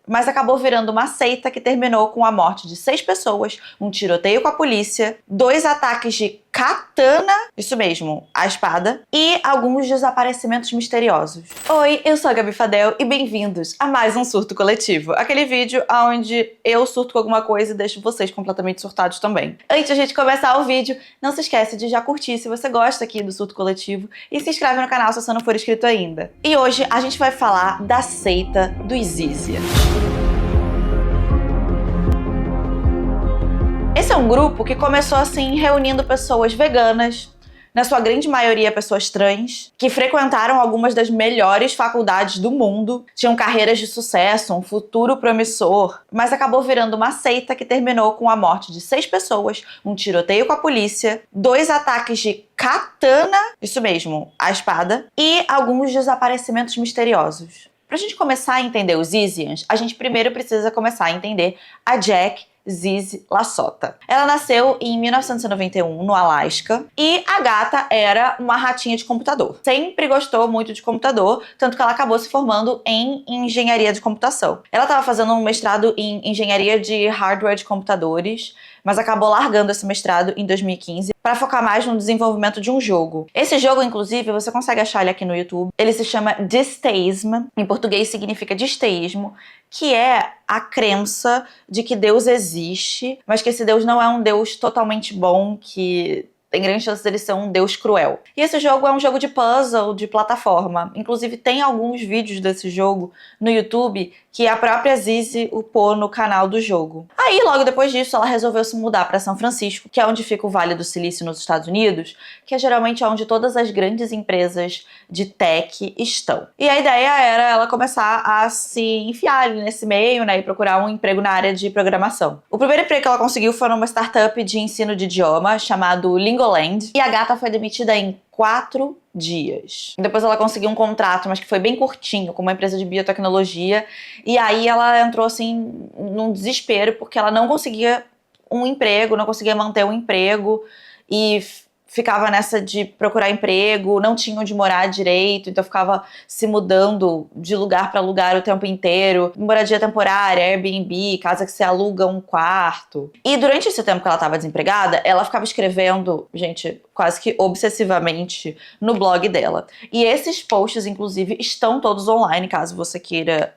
mas acabou virando uma seita que terminou com a morte de 6 pessoas, um tiroteio com a polícia, 2 ataques de katana, isso mesmo, a espada, e alguns desaparecimentos misteriosos. Oi, eu sou a Gabi Fadel e bem-vindos a mais um Surto Coletivo, aquele vídeo onde eu surto com alguma coisa e deixo vocês completamente surtados também. Antes de a gente começar o vídeo, não se esquece de já curtir se você gosta aqui do Surto Coletivo e se inscreve no canal se você não for inscrito ainda. E hoje a gente vai falar da seita dos Zizians. Esse é um grupo que começou assim reunindo pessoas veganas, na sua grande maioria pessoas trans, que frequentaram algumas das melhores faculdades do mundo, tinham carreiras de sucesso, um futuro promissor, mas acabou virando uma seita que terminou com a morte de 6 pessoas, um tiroteio com a polícia, 2 ataques de katana, isso mesmo, a espada, e alguns desaparecimentos misteriosos. Pra gente começar a entender os Zizians, a gente primeiro precisa começar a entender a Jack Zizi Lasota. Ela nasceu em 1991 no Alasca e a gata era uma ratinha de computador. Sempre gostou muito de computador, tanto que ela acabou se formando em engenharia de computação. Ela estava fazendo um mestrado em engenharia de hardware de computadores, mas acabou largando esse mestrado em 2015 para focar mais no desenvolvimento de um jogo. Esse jogo, inclusive, você consegue achar ele aqui no YouTube. Ele se chama Disteísmo, em português significa disteísmo, que é a crença de que Deus existe, mas que esse Deus não é um Deus totalmente bom, que tem grande chance dele ser um Deus cruel. E esse jogo é um jogo de puzzle, de plataforma. Inclusive tem alguns vídeos desse jogo no YouTube que a própria Zizi upou no canal do jogo. Aí, logo depois disso, ela resolveu se mudar para São Francisco, que é onde fica o Vale do Silício nos Estados Unidos, que é geralmente onde todas as grandes empresas de tech estão. E a ideia era ela começar a se enfiar ali nesse meio, né, e procurar um emprego na área de programação. O primeiro emprego que ela conseguiu foi numa startup de ensino de idioma chamado Lingoland, e a gata foi demitida em 4 dias. Depois ela conseguiu um contrato, mas que foi bem curtinho, com uma empresa de biotecnologia, e aí ela entrou assim num desespero, porque ela não conseguia um emprego, não conseguia manter um emprego, e ficava nessa de procurar emprego, não tinha onde morar direito, então ficava se mudando de lugar para lugar o tempo inteiro. Moradia temporária, Airbnb, casa que você aluga um quarto. E durante esse tempo que ela estava desempregada, ela ficava escrevendo, gente, quase que obsessivamente no blog dela. E esses posts, inclusive, estão todos online, caso você queira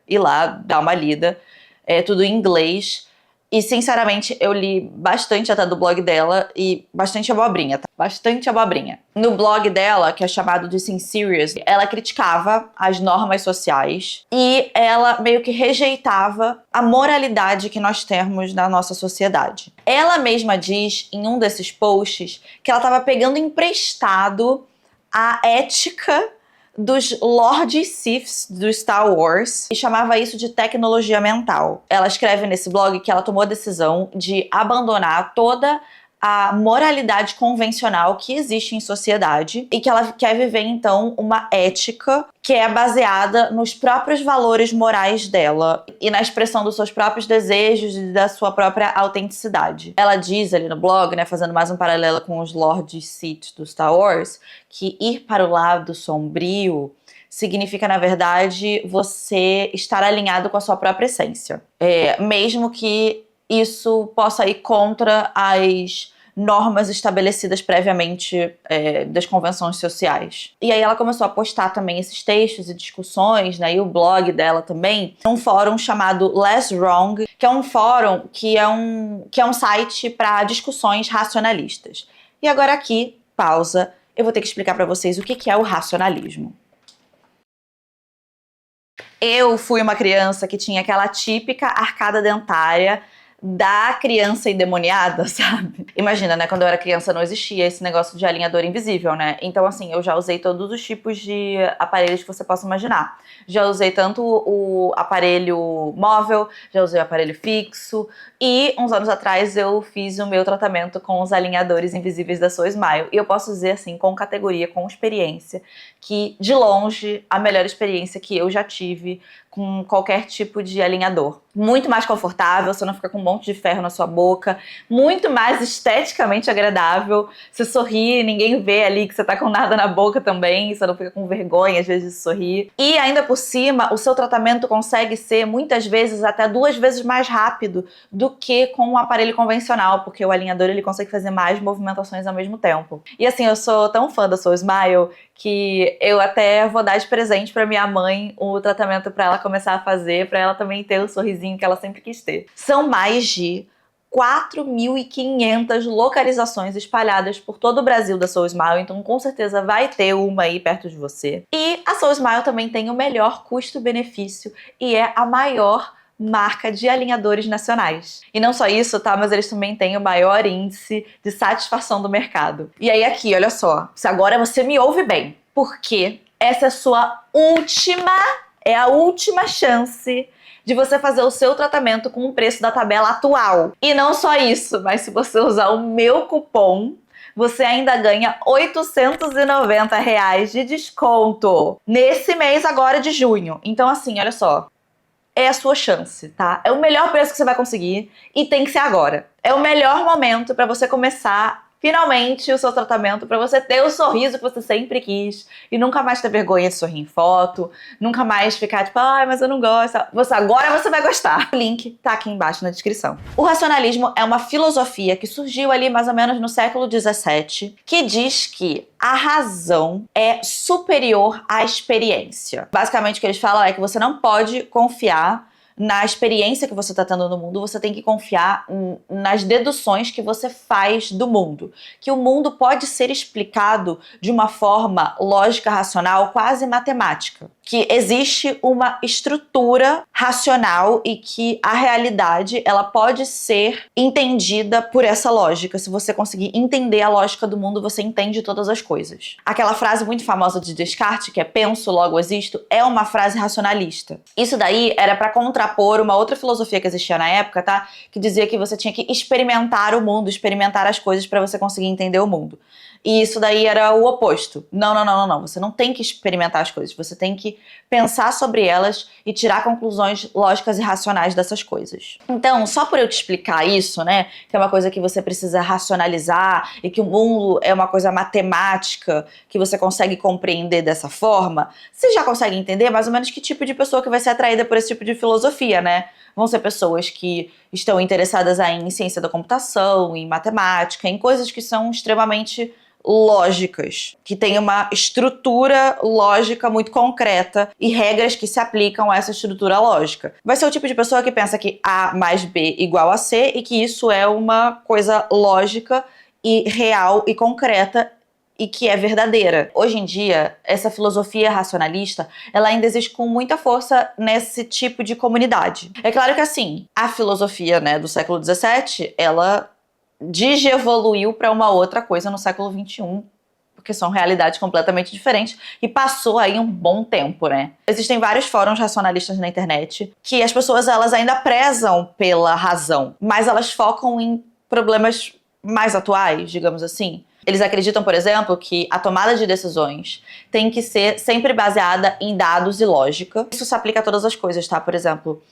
ir lá, dar uma lida. É tudo em inglês. E, sinceramente, eu li bastante até do blog dela e bastante abobrinha, tá? Bastante abobrinha. No blog dela, que é chamado de Sim Serious, ela criticava as normas sociais e ela meio que rejeitava a moralidade que nós temos na nossa sociedade. Ela mesma diz, em um desses posts, que ela estava pegando emprestado a ética dos Lord Siths do Star Wars e chamava isso de tecnologia mental. Ela escreve nesse blog que ela tomou a decisão de abandonar toda a moralidade convencional que existe em sociedade e que ela quer viver, então, uma ética que é baseada nos próprios valores morais dela e na expressão dos seus próprios desejos e da sua própria autenticidade. Ela diz ali no blog, né, fazendo mais um paralelo com os Lord Sith do Star Wars, que ir para o lado sombrio significa, na verdade, você estar alinhado com a sua própria essência. Mesmo que isso possa ir contra as normas estabelecidas previamente das convenções sociais. E aí ela começou a postar também esses textos e discussões, né, e o blog dela também, num fórum chamado Less Wrong, que é um fórum que é um site para discussões racionalistas. E agora aqui, pausa, eu vou ter que explicar para vocês o que é o racionalismo. Eu fui uma criança que tinha aquela típica arcada dentária da criança endemoniada, sabe? Imagina, né? Quando eu era criança não existia esse negócio de alinhador invisível, né? Então, assim, eu já usei todos os tipos de aparelhos que você possa imaginar. Já usei tanto o aparelho móvel, já usei o aparelho fixo e uns anos atrás eu fiz o meu tratamento com os alinhadores invisíveis da So Smile. E eu posso dizer, assim, com categoria, com experiência, que de longe a melhor experiência que eu já tive com qualquer tipo de alinhador. Muito mais confortável, você não fica com um monte de ferro na sua boca, muito mais esteticamente agradável. Você sorri, ninguém vê ali que você tá com nada na boca também, você não fica com vergonha às vezes de sorrir. E ainda por cima, o seu tratamento consegue ser muitas vezes até 2 vezes mais rápido do que com um aparelho convencional, porque o alinhador ele consegue fazer mais movimentações ao mesmo tempo. E assim, eu sou tão fã da Soul Smile que eu até vou dar de presente pra minha mãe o tratamento pra ela começar a fazer, pra ela também ter o sorrisinho que ela sempre quis ter. São mais de 4.500 localizações espalhadas por todo o Brasil da Soul Smile, então com certeza vai ter uma aí perto de você. E a Soul Smile também tem o melhor custo-benefício e é a maior marca de alinhadores nacionais. E não só isso, tá? Mas eles também têm o maior índice de satisfação do mercado. E aí aqui, olha só, se agora você me ouve bem, porque essa é a última chance de você fazer o seu tratamento com o preço da tabela atual. E não só isso, mas se você usar o meu cupom, você ainda ganha R$ 890 de desconto nesse mês agora de junho. Então assim, olha só, é a sua chance, tá? É o melhor preço que você vai conseguir e tem que ser agora. É o melhor momento para você começar finalmente o seu tratamento, para você ter o sorriso que você sempre quis e nunca mais ter vergonha de sorrir em foto, nunca mais ficar tipo, ai, mas eu não gosto. Agora você vai gostar. O link tá aqui embaixo na descrição. O racionalismo é uma filosofia que surgiu ali mais ou menos no século XVII, que diz que a razão é superior à experiência. Basicamente o que eles falam é que você não pode confiar na experiência que você está tendo no mundo, você tem que confiar nas deduções que você faz do mundo. Que o mundo pode ser explicado de uma forma lógica, racional, quase matemática. Que existe uma estrutura racional e que a realidade ela pode ser entendida por essa lógica. Se você conseguir entender a lógica do mundo, você entende todas as coisas. Aquela frase muito famosa de Descartes, que é penso, logo existo, é uma frase racionalista. Isso daí era para contrapor uma outra filosofia que existia na época, tá? Que dizia que você tinha que experimentar o mundo, experimentar as coisas para você conseguir entender o mundo. E isso daí era o oposto. Não. Você não tem que experimentar as coisas. Você tem que pensar sobre elas e tirar conclusões lógicas e racionais dessas coisas. Então, só por eu te explicar isso, né, que é uma coisa que você precisa racionalizar e que o mundo é uma coisa matemática que você consegue compreender dessa forma, você já consegue entender mais ou menos que tipo de pessoa que vai ser atraída por esse tipo de filosofia, né? Vão ser pessoas que estão interessadas aí em ciência da computação, em matemática, em coisas que são extremamente lógicas, que tem uma estrutura lógica muito concreta e regras que se aplicam a essa estrutura lógica. Vai ser o tipo de pessoa que pensa que A mais B igual a C e que isso é uma coisa lógica e real e concreta e que é verdadeira. Hoje em dia, essa filosofia racionalista, ela ainda existe com muita força nesse tipo de comunidade. É claro que assim, a filosofia, né, do século XVII, ela digievoluiu para uma outra coisa no século XXI, porque são realidades completamente diferentes e passou aí um bom tempo, né? Existem vários fóruns racionalistas na internet que as pessoas elas ainda prezam pela razão, mas elas focam em problemas mais atuais, digamos assim. Eles acreditam, por exemplo, que a tomada de decisões tem que ser sempre baseada em dados e lógica. Isso se aplica a todas as coisas, tá? Por exemplo,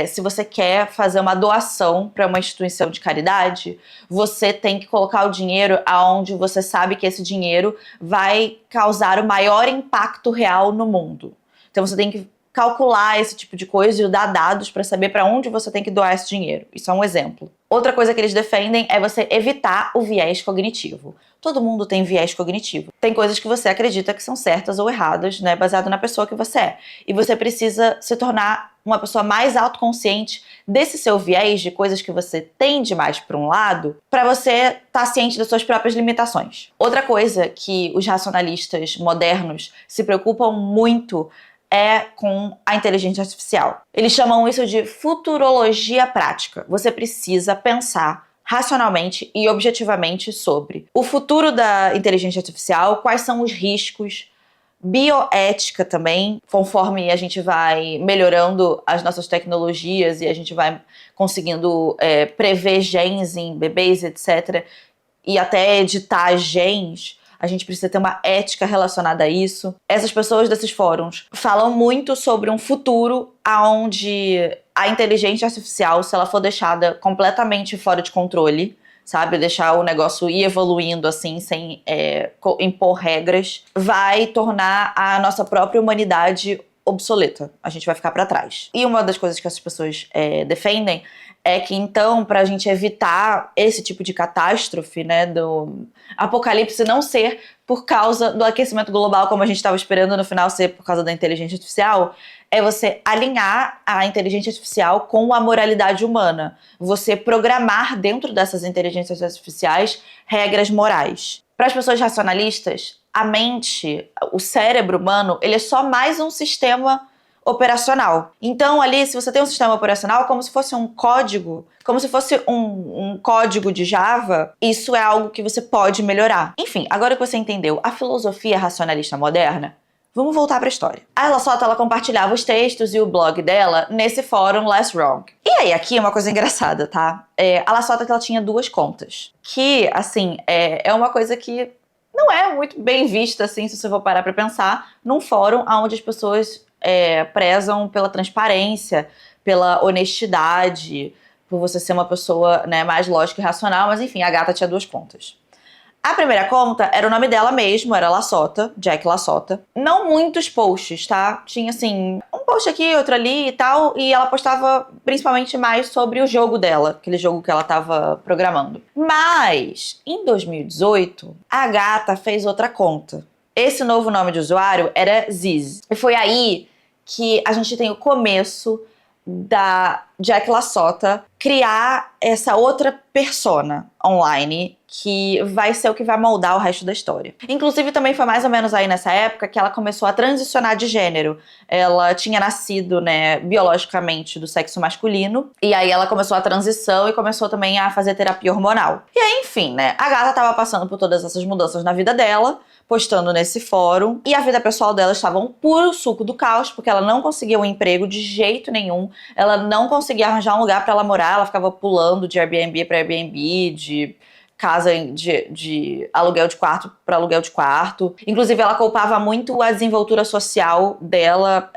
se você quer fazer uma doação para uma instituição de caridade, você tem que colocar o dinheiro aonde você sabe que esse dinheiro vai causar o maior impacto real no mundo. Então você tem que calcular esse tipo de coisa e dar dados para saber para onde você tem que doar esse dinheiro. Isso é um exemplo. Outra coisa que eles defendem é você evitar o viés cognitivo. Todo mundo tem viés cognitivo. Tem coisas que você acredita que são certas ou erradas, né, baseado na pessoa que você é. E você precisa se tornar uma pessoa mais autoconsciente desse seu viés, de coisas que você tende mais para um lado, para você estar ciente das suas próprias limitações. Outra coisa que os racionalistas modernos se preocupam muito é com a inteligência artificial. Eles chamam isso de futurologia prática. Você precisa pensar racionalmente e objetivamente sobre o futuro da inteligência artificial, quais são os riscos, bioética também, conforme a gente vai melhorando as nossas tecnologias e a gente vai conseguindo prever genes em bebês, etc., e até editar genes, a gente precisa ter uma ética relacionada a isso. Essas pessoas desses fóruns falam muito sobre um futuro onde a inteligência artificial, se ela for deixada completamente fora de controle, sabe, deixar o negócio ir evoluindo assim, sem impor regras, vai tornar a nossa própria humanidade obsoleta. A gente vai ficar pra trás. E uma das coisas que essas pessoas defendem é que, então, pra gente evitar esse tipo de catástrofe, né, do apocalipse não ser por causa do aquecimento global, como a gente estava esperando no final ser por causa da inteligência artificial, é você alinhar a inteligência artificial com a moralidade humana. Você programar dentro dessas inteligências artificiais regras morais. Para as pessoas racionalistas, a mente, o cérebro humano, ele é só mais um sistema operacional. Então, ali, se você tem um sistema operacional, é como se fosse um código, como se fosse um código de Java, isso é algo que você pode melhorar. Enfim, agora que você entendeu a filosofia racionalista moderna, vamos voltar para a história. A Ella Sota, ela compartilhava os textos e o blog dela nesse fórum Less Wrong. E aí, aqui é uma coisa engraçada, tá? A Ella Sota, ela tinha 2 contas. Que, assim, é uma coisa que não é muito bem vista, assim, se você for parar pra pensar, num fórum onde as pessoas prezam pela transparência, pela honestidade, por você ser uma pessoa, né, mais lógica e racional, mas enfim, a gata tinha 2 contas. A primeira conta era o nome dela mesmo, era Lassota, Jack Lassota. Não muitos posts, tá? Tinha, assim, um post aqui, outro ali e tal, e ela postava principalmente mais sobre o jogo dela, aquele jogo que ela tava programando. Mas, em 2018, a gata fez outra conta. Esse novo nome de usuário era Ziz. E foi aí que a gente tem o começo da Jack Lassota criar essa outra persona online que vai ser o que vai moldar o resto da história. Inclusive, também foi mais ou menos aí nessa época que ela começou a transicionar de gênero. Ela tinha nascido, né, biologicamente do sexo masculino, e aí ela começou a transição e começou também a fazer terapia hormonal. E aí, enfim, né, a gata tava passando por todas essas mudanças na vida dela, postando nesse fórum, e a vida pessoal dela estava um puro suco do caos, porque ela não conseguia um emprego de jeito nenhum, ela não conseguia arranjar um lugar pra ela morar, ela ficava pulando de Airbnb pra Airbnb, de casa de aluguel de quarto para aluguel de quarto. Inclusive, ela culpava muito a desenvoltura social dela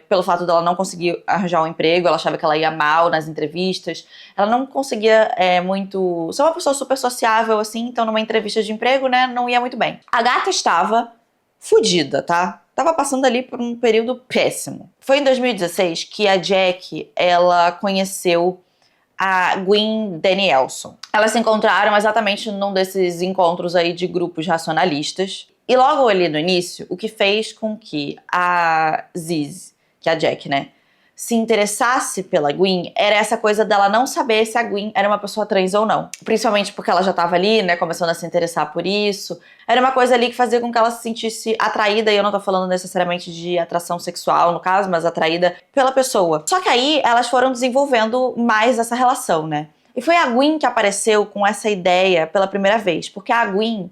pelo fato dela não conseguir arranjar um emprego. Ela achava que ela ia mal nas entrevistas. Ela não conseguia muito... ser uma pessoa super sociável, assim, então numa entrevista de emprego, né, não ia muito bem. A gata estava fodida, tá? Tava passando ali por um período péssimo. Foi em 2016 que a Jack, ela conheceu a Gwen Danielson. Elas se encontraram exatamente num desses encontros aí de grupos racionalistas. E logo ali no início, o que fez com que a Ziz, que é a Jack, né, se interessasse pela Gwen era essa coisa dela não saber se a Gwen era uma pessoa trans ou não. Principalmente porque ela já tava ali, né, começando a se interessar por isso. Era uma coisa ali que fazia com que ela se sentisse atraída, e eu não tô falando necessariamente de atração sexual, no caso, mas atraída pela pessoa. Só que aí elas foram desenvolvendo mais essa relação, né? E foi a Gwen que apareceu com essa ideia pela primeira vez, porque a Gwen,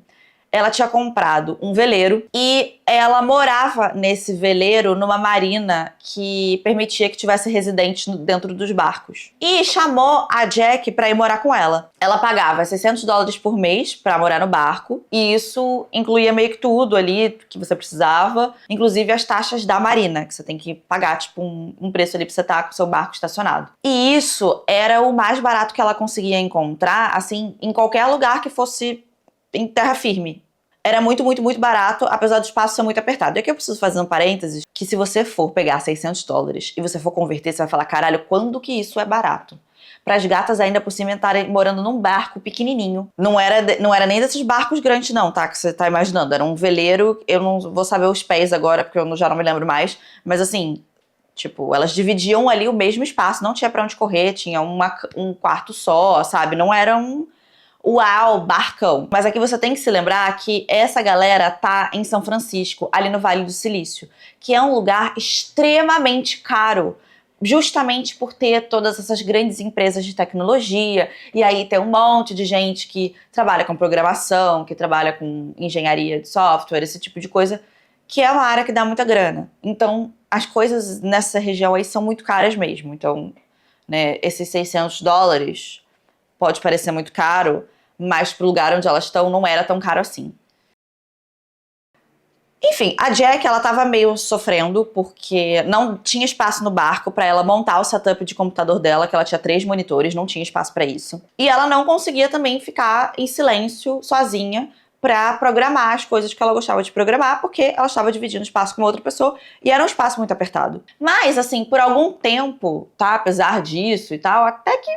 ela tinha comprado um veleiro e ela morava nesse veleiro numa marina que permitia que tivesse residentes dentro dos barcos. E chamou a Jack pra ir morar com ela. Ela pagava $600 por mês pra morar no barco, e isso incluía meio que tudo ali que você precisava, inclusive as taxas da marina, que você tem que pagar, tipo, um preço ali pra você estar com o seu barco estacionado. E isso era o mais barato que ela conseguia encontrar, assim, em qualquer lugar que fosse em terra firme. Era muito, muito, muito barato, apesar do espaço ser muito apertado. E aqui eu preciso fazer um parênteses, que se você for pegar $600 e você for converter, você vai falar, caralho, quando que isso é barato? Para as gatas ainda por cima estarem morando num barco pequenininho. Não era nem desses barcos grandes não, tá? Que você tá imaginando. Era um veleiro, eu não vou saber os pés agora, porque eu já não me lembro mais. Mas assim, tipo, elas dividiam ali o mesmo espaço, não tinha pra onde correr, tinha um quarto só, sabe? Não era uau, barcão. Mas aqui você tem que se lembrar que essa galera tá em São Francisco, ali no Vale do Silício, que é um lugar extremamente caro, justamente por ter todas essas grandes empresas de tecnologia, e aí tem um monte de gente que trabalha com programação, que trabalha com engenharia de software, esse tipo de coisa, que é uma área que dá muita grana. Então, as coisas nessa região aí são muito caras mesmo. Então, né, esses $600 pode parecer muito caro, mas pro lugar onde elas estão não era tão caro assim. Enfim, a Jack, ela tava meio sofrendo porque não tinha espaço no barco pra ela montar o setup de computador dela, que ela tinha 3 monitores, não tinha espaço pra isso. E ela não conseguia também ficar em silêncio, sozinha, pra programar as coisas que ela gostava de programar, porque ela estava dividindo espaço com outra pessoa e era um espaço muito apertado. Mas, assim, por algum tempo, tá, apesar disso e tal, até que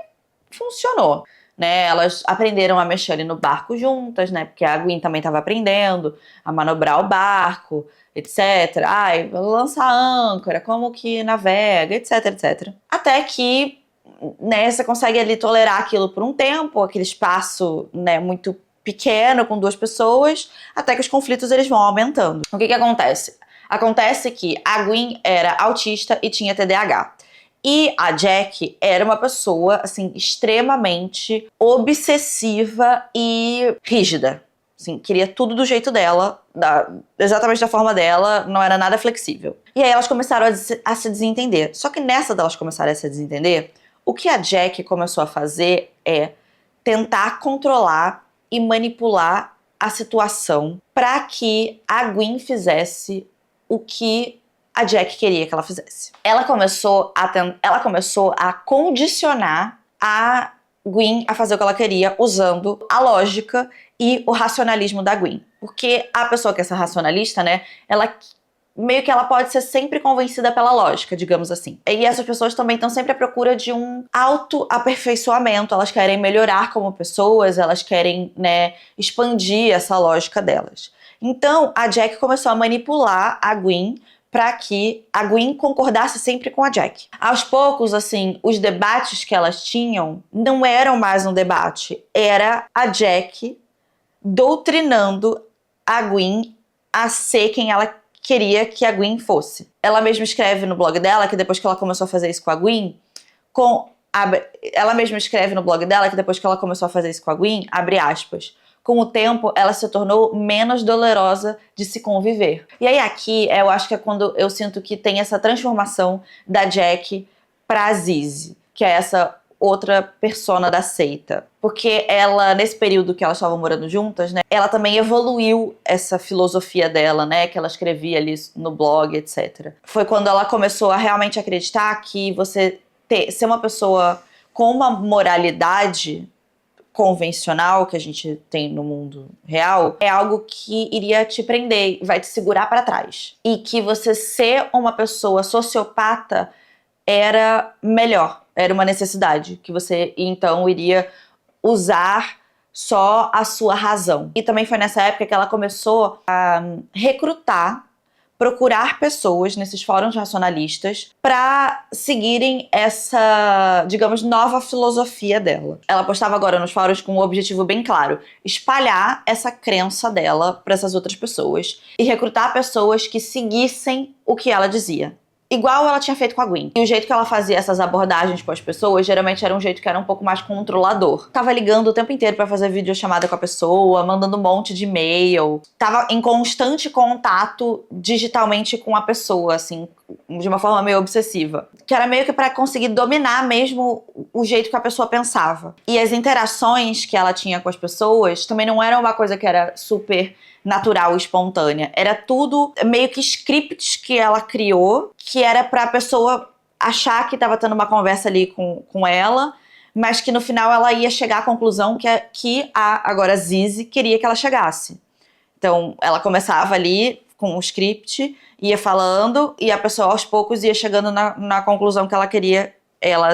funcionou. Né, elas aprenderam a mexer ali no barco juntas, né? Porque a Gwen também estava aprendendo a manobrar o barco, etc. Ai, lança a âncora, como que navega, etc, etc. Até que, né, você consegue ali tolerar aquilo por um tempo, aquele espaço, né, muito pequeno com 2 pessoas, até que os conflitos eles vão aumentando. O que acontece? Acontece que a Gwen era autista e tinha TDAH. E a Jack era uma pessoa, assim, extremamente obsessiva e rígida. Assim, queria tudo do jeito dela, exatamente da forma dela, não era nada flexível. E aí elas começaram a se desentender. Só que nessa delas começarem a se desentender, o que a Jack começou a fazer é tentar controlar e manipular a situação para que a Gwen fizesse o que a Jack queria que ela fizesse. Ela começou a condicionar a Gwen a fazer o que ela queria usando a lógica e o racionalismo da Gwen. Porque a pessoa que é essa racionalista, né, ela meio que ela pode ser sempre convencida pela lógica, digamos assim. E essas pessoas também estão sempre à procura de um autoaperfeiçoamento, elas querem melhorar como pessoas, elas querem, né, expandir essa lógica delas. Então, a Jack começou a manipular a Gwen para que a Gwen concordasse sempre com a Jack. Aos poucos, assim, os debates que elas tinham não eram mais um debate, era a Jack doutrinando a Gwen a ser quem ela queria que a Gwen fosse. Ela mesma escreve no blog dela que depois que ela começou a fazer isso com a Gwen, ela mesma escreve no blog dela que depois que ela começou a fazer isso com a Gwen, abre aspas, com o tempo, ela se tornou menos dolorosa de se conviver. E aí aqui, eu acho que é quando eu sinto que tem essa transformação da Jack pra Zizi, que é essa outra persona da seita. Porque ela, nesse período que elas estavam morando juntas, né, ela também evoluiu essa filosofia dela, né, que ela escrevia ali no blog, etc. Foi quando ela começou a realmente acreditar que você ser uma pessoa com uma moralidade convencional que a gente tem no mundo real é algo que iria te prender, vai te segurar para trás. E que você ser uma pessoa sociopata era melhor, era uma necessidade, que você então iria usar só a sua razão. E também foi nessa época que ela começou a recrutar, procurar pessoas nesses fóruns racionalistas para seguirem essa, digamos, nova filosofia dela. Ela postava agora nos fóruns com um objetivo bem claro: espalhar essa crença dela para essas outras pessoas e recrutar pessoas que seguissem o que ela dizia. Igual ela tinha feito com a Gwen. E o jeito que ela fazia essas abordagens com as pessoas, geralmente era um jeito que era um pouco mais controlador. Tava ligando o tempo inteiro pra fazer videochamada com a pessoa, mandando um monte de e-mail. Tava em constante contato digitalmente com a pessoa, assim, de uma forma meio obsessiva. Que era meio que pra conseguir dominar mesmo o jeito que a pessoa pensava. E as interações que ela tinha com as pessoas também não era uma coisa que era super natural e espontânea. Era tudo meio que scripts que ela criou, que era pra pessoa achar que tava tendo uma conversa ali com ela, mas que no final ela ia chegar à conclusão que agora Zizi queria que ela chegasse. Então, ela começava ali com o script, ia falando, e a pessoa aos poucos ia chegando na conclusão que ela queria,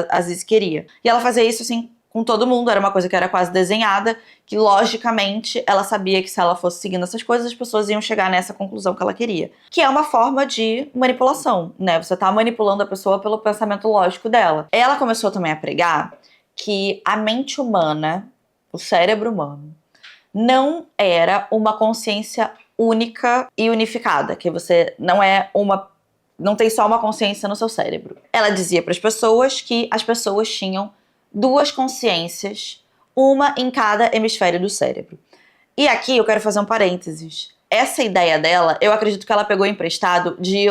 a Zizi queria. E ela fazia isso assim com todo mundo, era uma coisa que era quase desenhada, que logicamente ela sabia que se ela fosse seguindo essas coisas, as pessoas iam chegar nessa conclusão que ela queria. Que é uma forma de manipulação, né? Você tá manipulando a pessoa pelo pensamento lógico dela. Ela começou também a pregar que a mente humana, o cérebro humano, não era uma consciência única e unificada, que você não tem só uma consciência no seu cérebro. Ela dizia para as pessoas que as pessoas tinham 2 consciências, uma em cada hemisfério do cérebro. E aqui eu quero fazer um parênteses. Essa ideia dela, eu acredito que ela pegou emprestado de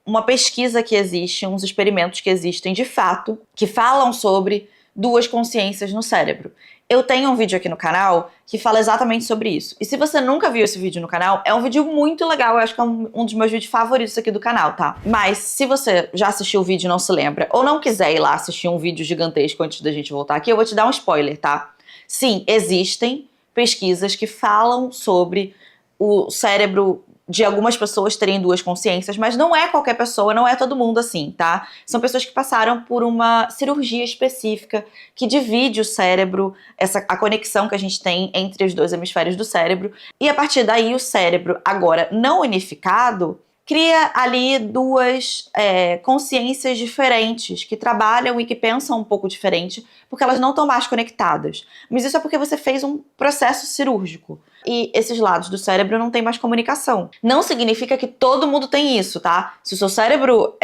uma pesquisa que existe, uns experimentos que existem de fato, que falam sobre 2 consciências no cérebro. Eu tenho um vídeo aqui no canal que fala exatamente sobre isso. E se você nunca viu esse vídeo no canal, é um vídeo muito legal. Eu acho que é um dos meus vídeos favoritos aqui do canal, tá? Mas se você já assistiu o vídeo e não se lembra, ou não quiser ir lá assistir um vídeo gigantesco antes da gente voltar aqui, eu vou te dar um spoiler, tá? Sim, existem pesquisas que falam sobre o cérebro de algumas pessoas terem duas consciências, mas não é qualquer pessoa, não é todo mundo assim, tá? São pessoas que passaram por uma cirurgia específica que divide o cérebro, a conexão que a gente tem entre os dois hemisférios do cérebro, e a partir daí o cérebro, agora não unificado, cria ali duas consciências diferentes, que trabalham e que pensam um pouco diferente, porque elas não estão mais conectadas. Mas isso é porque você fez um processo cirúrgico. E esses lados do cérebro não têm mais comunicação. Não significa que todo mundo tem isso, tá? Se o seu cérebro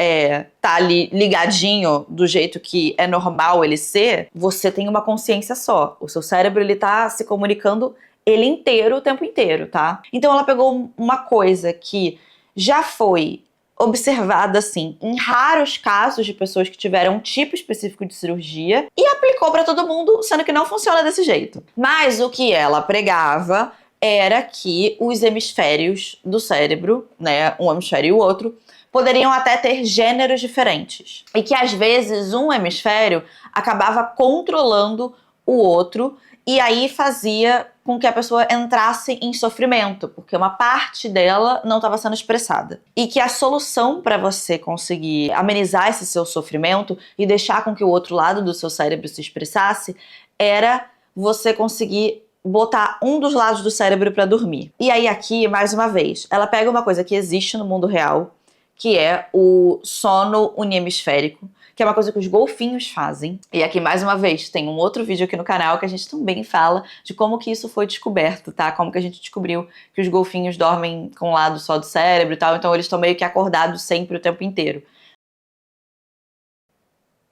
tá ali ligadinho do jeito que é normal ele ser, você tem uma consciência só. O seu cérebro, ele tá se comunicando ele inteiro o tempo inteiro, tá? Então ela pegou uma coisa que já foi observada, assim, em raros casos de pessoas que tiveram um tipo específico de cirurgia e aplicou pra todo mundo, sendo que não funciona desse jeito. Mas o que ela pregava era que os hemisférios do cérebro, né, um hemisfério e o outro, poderiam até ter gêneros diferentes. E que, às vezes, um hemisfério acabava controlando o outro e aí fazia com que a pessoa entrasse em sofrimento, porque uma parte dela não estava sendo expressada. E que a solução para você conseguir amenizar esse seu sofrimento e deixar com que o outro lado do seu cérebro se expressasse era você conseguir botar um dos lados do cérebro para dormir. E aí aqui, mais uma vez, ela pega uma coisa que existe no mundo real, que é o sono unihemisférico, que é uma coisa que os golfinhos fazem. E aqui, mais uma vez, tem um outro vídeo aqui no canal que a gente também fala de como que isso foi descoberto, tá? Como que a gente descobriu que os golfinhos dormem com um lado só do cérebro e tal, então eles estão meio que acordados sempre o tempo inteiro.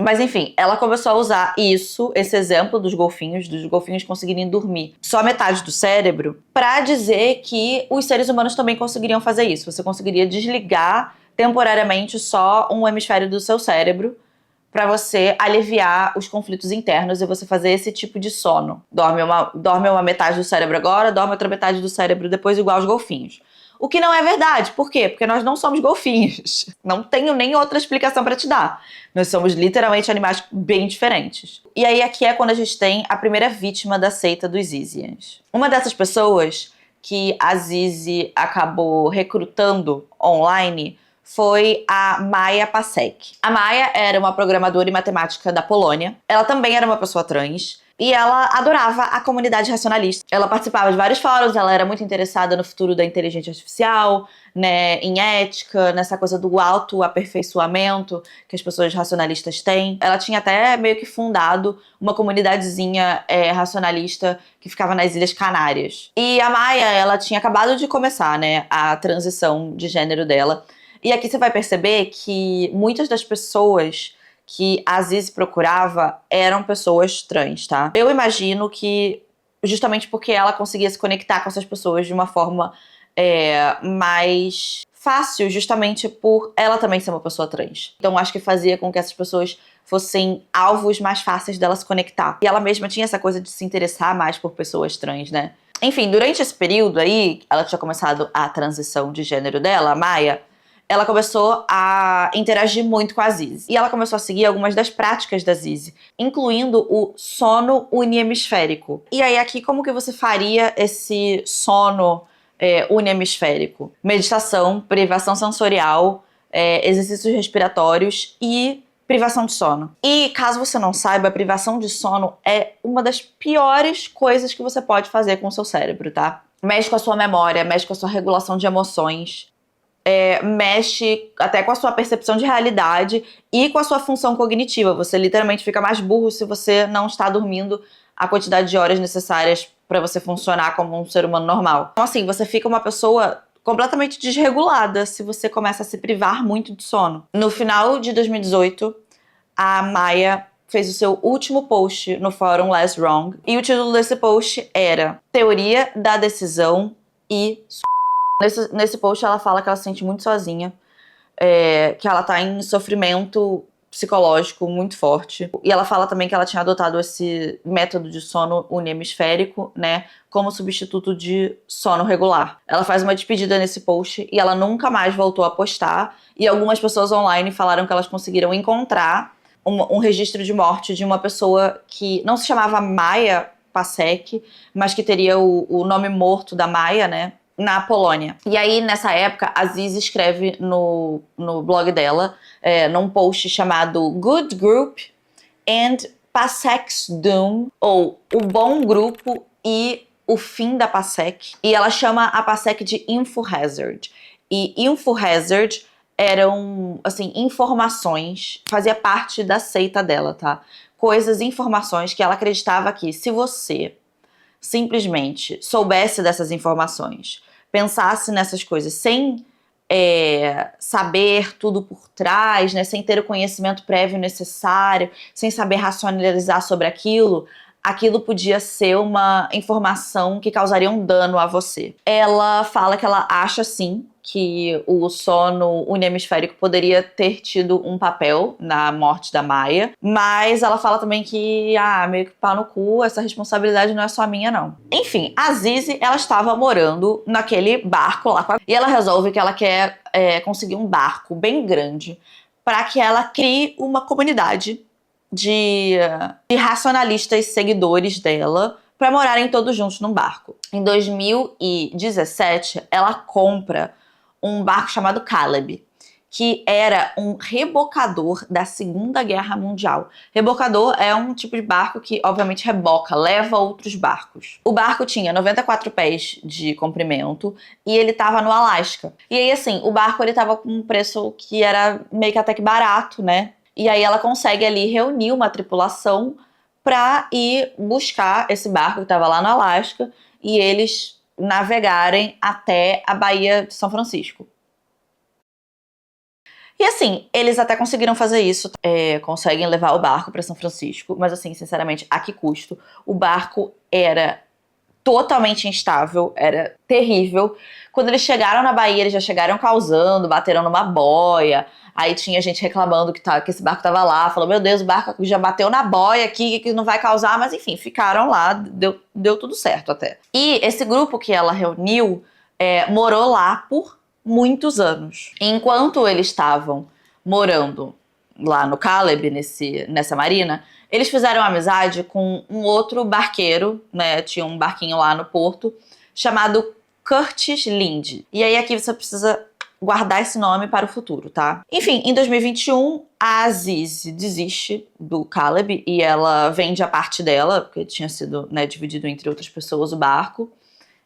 Mas enfim, ela começou a usar esse exemplo dos golfinhos conseguirem dormir só metade do cérebro, pra dizer que os seres humanos também conseguiriam fazer isso. Você conseguiria desligar temporariamente só um hemisfério do seu cérebro pra você aliviar os conflitos internos e você fazer esse tipo de sono. Dorme uma metade do cérebro agora, dorme outra metade do cérebro depois, igual aos golfinhos. O que não é verdade. Por quê? Porque nós não somos golfinhos. Não tenho nem outra explicação pra te dar. Nós somos literalmente animais bem diferentes. E aí aqui é quando a gente tem a primeira vítima da seita dos Zizians. Uma dessas pessoas que a Zizi acabou recrutando online foi a Maja Pasek. A Maja era uma programadora e matemática da Polônia. Ela também era uma pessoa trans. E ela adorava a comunidade racionalista. Ela participava de vários fóruns, ela era muito interessada no futuro da inteligência artificial, né, em ética, nessa coisa do autoaperfeiçoamento que as pessoas racionalistas têm. Ela tinha até meio que fundado uma comunidadezinha racionalista que ficava nas Ilhas Canárias. E a Maja, ela tinha acabado de começar, né, a transição de gênero dela. E aqui você vai perceber que muitas das pessoas que a Zizi procurava eram pessoas trans, tá? Eu imagino que justamente porque ela conseguia se conectar com essas pessoas de uma forma mais fácil, justamente por ela também ser uma pessoa trans. Então acho que fazia com que essas pessoas fossem alvos mais fáceis dela se conectar. E ela mesma tinha essa coisa de se interessar mais por pessoas trans, né? Enfim, durante esse período aí, ela tinha começado a transição de gênero dela, a Maja, ela começou a interagir muito com a Zizi. E ela começou a seguir algumas das práticas da Zizi, incluindo o sono unihemisférico. E aí aqui, como que você faria esse sono unihemisférico? Meditação, privação sensorial, exercícios respiratórios e privação de sono. E caso você não saiba, a privação de sono é uma das piores coisas que você pode fazer com o seu cérebro, tá? Mexe com a sua memória, mexe com a sua regulação de emoções, mexe até com a sua percepção de realidade e com a sua função cognitiva. Você literalmente fica mais burro se você não está dormindo a quantidade de horas necessárias para você funcionar como um ser humano normal. Então assim, você fica uma pessoa completamente desregulada se você começa a se privar muito de sono. No final de 2018, a Maja fez o seu último post no fórum Less Wrong e o título desse post era Teoria da Decisão e Nesse post ela fala que ela se sente muito sozinha, que ela tá em sofrimento psicológico muito forte. E ela fala também que ela tinha adotado esse método de sono uniemisférico, né, como substituto de sono regular. Ela faz uma despedida nesse post e ela nunca mais voltou a postar. E algumas pessoas online falaram que elas conseguiram encontrar um registro de morte de uma pessoa que não se chamava Maja Pasek, mas que teria o nome morto da Maja, né, na Polônia. E aí, nessa época, a Zizi escreve no blog dela, num post chamado Good Group and Pasek's Doom, ou O Bom Grupo e o Fim da Pasek. E ela chama a Pasek de Info Hazard. E Info Hazard eram, assim, informações, fazia parte da seita dela, tá? Coisas, informações que ela acreditava que, se você simplesmente soubesse dessas informações, pensasse nessas coisas sem saber tudo por trás, né, sem ter o conhecimento prévio necessário, sem saber racionalizar sobre aquilo, aquilo podia ser uma informação que causaria um dano a você. Ela fala que ela acha, sim, que o sono uniemisférico poderia ter tido um papel na morte da Maja, mas ela fala também que, meio que pau no cu, essa responsabilidade não é só minha, não. Enfim, a Zizi, ela estava morando naquele barco lá com a... E ela resolve que ela quer conseguir um barco bem grande para que ela crie uma comunidade de racionalistas seguidores dela para morarem todos juntos num barco. Em 2017, ela compra um barco chamado Caleb, que era um rebocador da Segunda Guerra Mundial. Rebocador é um tipo de barco que, obviamente, reboca, leva outros barcos. O barco tinha 94 pés de comprimento e ele estava no Alasca. E aí, assim, o barco ele tava com um preço que era meio que até que barato, né? E aí ela consegue ali reunir uma tripulação para ir buscar esse barco que estava lá no Alasca e eles navegarem até a Baía de São Francisco. E assim, eles até conseguiram fazer isso, conseguem levar o barco para São Francisco, mas assim, sinceramente, a que custo? O barco era totalmente instável, era terrível. Quando eles chegaram na Bahia, eles já chegaram causando, bateram numa boia. Aí tinha gente reclamando que esse barco tava lá, falou, meu Deus, o barco já bateu na boia aqui, que não vai causar, mas enfim, ficaram lá, deu tudo certo até. E esse grupo que ela reuniu morou lá por muitos anos. Enquanto eles estavam morando lá no Caleb, nessa marina, eles fizeram amizade com um outro barqueiro, né, tinha um barquinho lá no porto, chamado Curtis Lind. E aí aqui você precisa guardar esse nome para o futuro, tá? Enfim, em 2021, a Zizi desiste do Caleb e ela vende a parte dela, porque tinha sido, né, dividido entre outras pessoas o barco.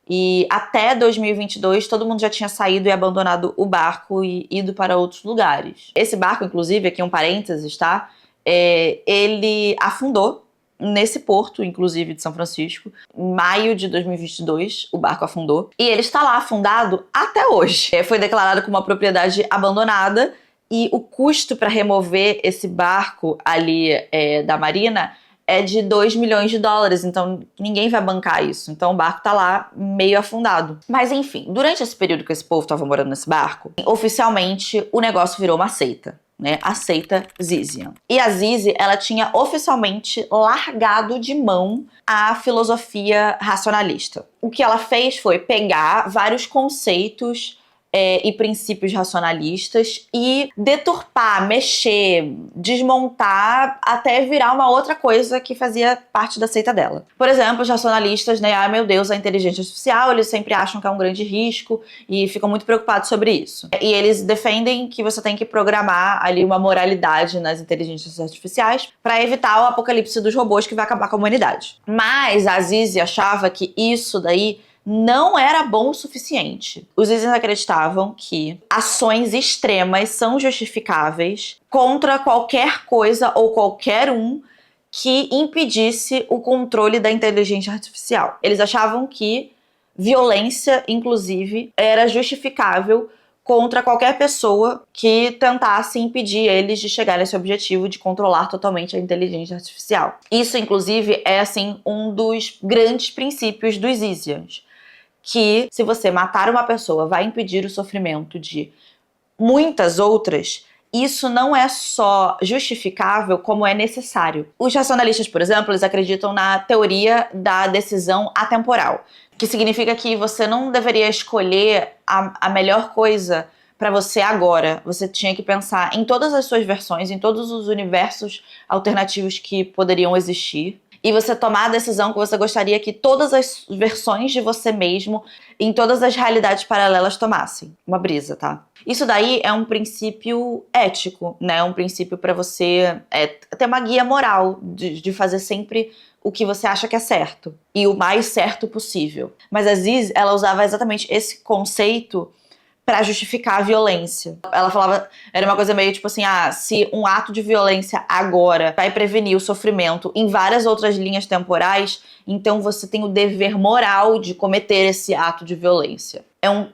E até 2022, todo mundo já tinha saído e abandonado o barco e ido para outros lugares. Esse barco, inclusive, aqui um parênteses, tá? Ele afundou nesse porto, inclusive, de São Francisco. Em maio de 2022, o barco afundou. E ele está lá afundado até hoje. Foi declarado como uma propriedade abandonada e o custo para remover esse barco ali da marina é de 2 milhões de dólares, então ninguém vai bancar isso. Então o barco tá lá meio afundado. Mas enfim, durante esse período que esse povo tava morando nesse barco, oficialmente o negócio virou uma seita, né? A seita Zizian. E a Zizi, ela tinha oficialmente largado de mão a filosofia racionalista. O que ela fez foi pegar vários conceitos e princípios racionalistas e deturpar, mexer, desmontar até virar uma outra coisa que fazia parte da seita dela. Por exemplo, os racionalistas, né, meu Deus, a inteligência artificial, eles sempre acham que é um grande risco e ficam muito preocupados sobre isso. E eles defendem que você tem que programar ali uma moralidade nas inteligências artificiais para evitar o apocalipse dos robôs que vai acabar com a humanidade. Mas a Zizi achava que isso daí não era bom o suficiente. Os Zizians acreditavam que ações extremas são justificáveis contra qualquer coisa ou qualquer um que impedisse o controle da inteligência artificial. Eles achavam que violência, inclusive, era justificável contra qualquer pessoa que tentasse impedir eles de chegar nesse objetivo de controlar totalmente a inteligência artificial. Isso, inclusive, é assim um dos grandes princípios dos Zizians, que se você matar uma pessoa vai impedir o sofrimento de muitas outras isso não é só justificável, como é necessário. Os racionalistas, por exemplo, eles acreditam na teoria da decisão atemporal, que significa que você não deveria escolher a melhor coisa para você agora. Você tinha que pensar em todas as suas versões, em todos os universos alternativos que poderiam existir, e você tomar a decisão que você gostaria que todas as versões de você mesmo, em todas as realidades paralelas, tomassem. Uma brisa, tá? Isso daí é um princípio ético, né? Um princípio para você ter uma guia moral de fazer sempre o que você acha que é certo. E o mais certo possível. Mas a Ziz, ela usava exatamente esse conceito pra justificar a violência. Ela falava, era uma coisa meio tipo assim, se um ato de violência agora vai prevenir o sofrimento em várias outras linhas temporais, então você tem o dever moral de cometer esse ato de violência.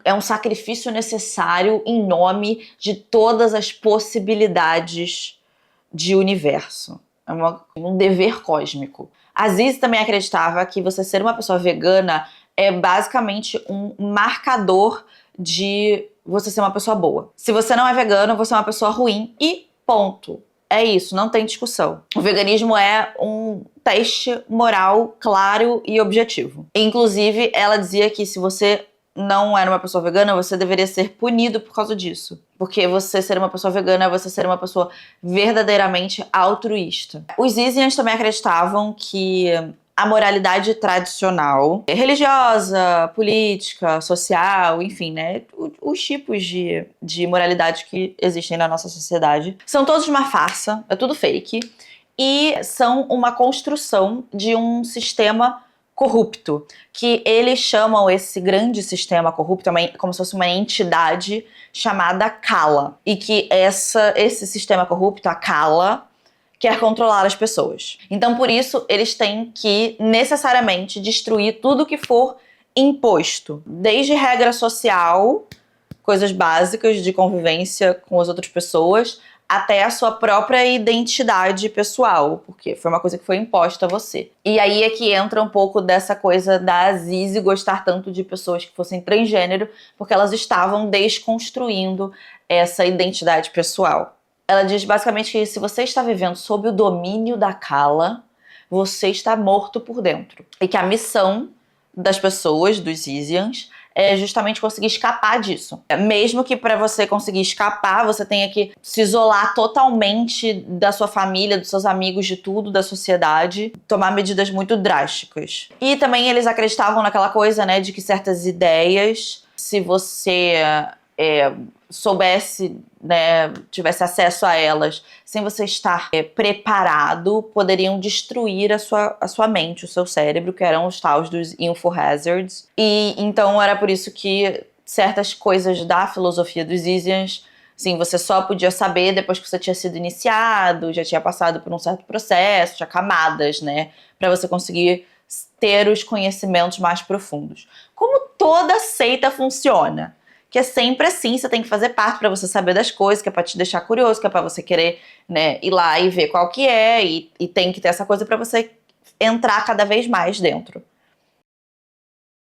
É um sacrifício necessário em nome de todas as possibilidades de universo. É um dever cósmico. A Ziz também acreditava que você ser uma pessoa vegana é basicamente um marcador de você ser uma pessoa boa. Se você não é vegano, você é uma pessoa ruim e ponto. É isso, não tem discussão. O veganismo é um teste moral claro e objetivo. Inclusive, ela dizia que se você não era uma pessoa vegana, você deveria ser punido por causa disso. Porque você ser uma pessoa vegana é você ser uma pessoa verdadeiramente altruísta. Os Zizians também acreditavam que a moralidade tradicional, religiosa, política, social, enfim, né? Os tipos de moralidade que existem na nossa sociedade são todos uma farsa, é tudo fake, e são uma construção de um sistema corrupto, que eles chamam esse grande sistema corrupto como se fosse uma entidade chamada Kala, e que esse sistema corrupto, a Kala, quer controlar as pessoas. Então, por isso, eles têm que necessariamente destruir tudo que for imposto. Desde regra social, coisas básicas de convivência com as outras pessoas, até a sua própria identidade pessoal, porque foi uma coisa que foi imposta a você. E aí é que entra um pouco dessa coisa da Aziz gostar tanto de pessoas que fossem transgênero, porque elas estavam desconstruindo essa identidade pessoal. Ela diz basicamente que se você está vivendo sob o domínio da Kala, você está morto por dentro. E que a missão das pessoas, dos Zizians, é justamente conseguir escapar disso. Mesmo que para você conseguir escapar, você tenha que se isolar totalmente da sua família, dos seus amigos, de tudo, da sociedade, tomar medidas muito drásticas. E também eles acreditavam naquela coisa, né, de que certas ideias, se você soubesse, né, tivesse acesso a elas sem você estar preparado, poderiam destruir a sua mente, o seu cérebro, que eram os tais dos info-hazards. E então era por isso que certas coisas da filosofia dos Zizians, assim, você só podia saber depois que você tinha sido iniciado, já tinha passado por um certo processo, tinha camadas, né, para você conseguir ter os conhecimentos mais profundos. Como toda seita funciona? Que é sempre assim, você tem que fazer parte para você saber das coisas, que é para te deixar curioso, que é para você querer, né, ir lá e ver qual que é, e tem que ter essa coisa para você entrar cada vez mais dentro.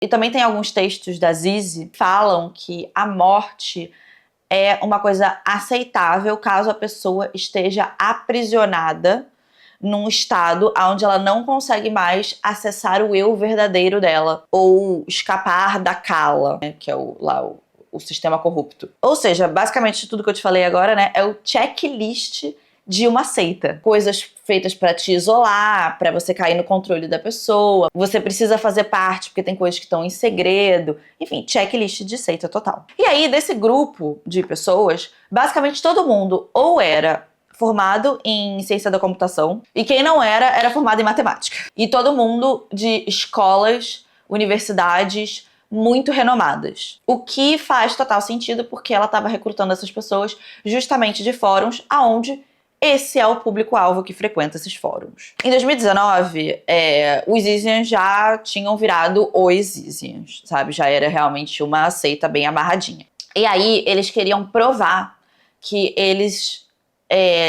E também tem alguns textos da Zizi que falam que a morte é uma coisa aceitável caso a pessoa esteja aprisionada num estado onde ela não consegue mais acessar o eu verdadeiro dela, ou escapar da Kala, né, que é o sistema corrupto. Ou seja, basicamente tudo que eu te falei agora, né, é o checklist de uma seita. Coisas feitas pra te isolar, pra você cair no controle da pessoa. Você precisa fazer parte porque tem coisas que estão em segredo. Enfim, checklist de seita total. E aí, desse grupo de pessoas, basicamente todo mundo ou era formado em ciência da computação, e quem não era formado em matemática. E todo mundo de escolas, universidades muito renomadas. O que faz total sentido porque ela estava recrutando essas pessoas justamente de fóruns aonde esse é o público-alvo que frequenta esses fóruns. Em 2019, os Zizians já tinham virado os Zizians, sabe? Já era realmente uma seita bem amarradinha. E aí, eles queriam provar que eles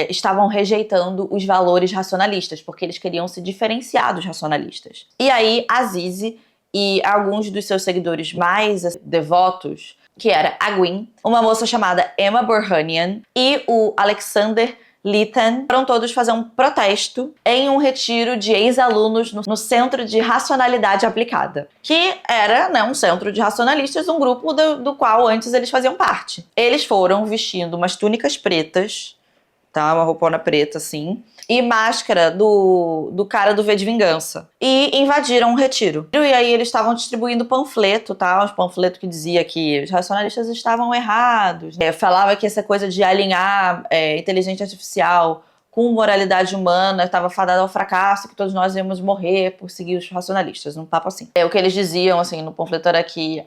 estavam rejeitando os valores racionalistas, porque eles queriam se diferenciar dos racionalistas. E aí, a Zizi e alguns dos seus seguidores mais devotos que era a Gwen, uma moça chamada Emma Burhanian e o Alexander Litton, foram todos fazer um protesto em um retiro de ex-alunos no Centro de Racionalidade Aplicada, que era, né, um centro de racionalistas, um grupo do qual antes eles faziam parte. Eles foram vestindo umas túnicas pretas, tá? Uma roupona preta, assim, e máscara do cara do V de Vingança. E invadiram um retiro. E aí eles estavam distribuindo panfleto, tá? Um panfleto que dizia que os racionalistas estavam errados. Falava que essa coisa de alinhar inteligência artificial com moralidade humana estava fadada ao fracasso, que todos nós íamos morrer por seguir os racionalistas, um papo assim. O que eles diziam, assim, no panfleto era que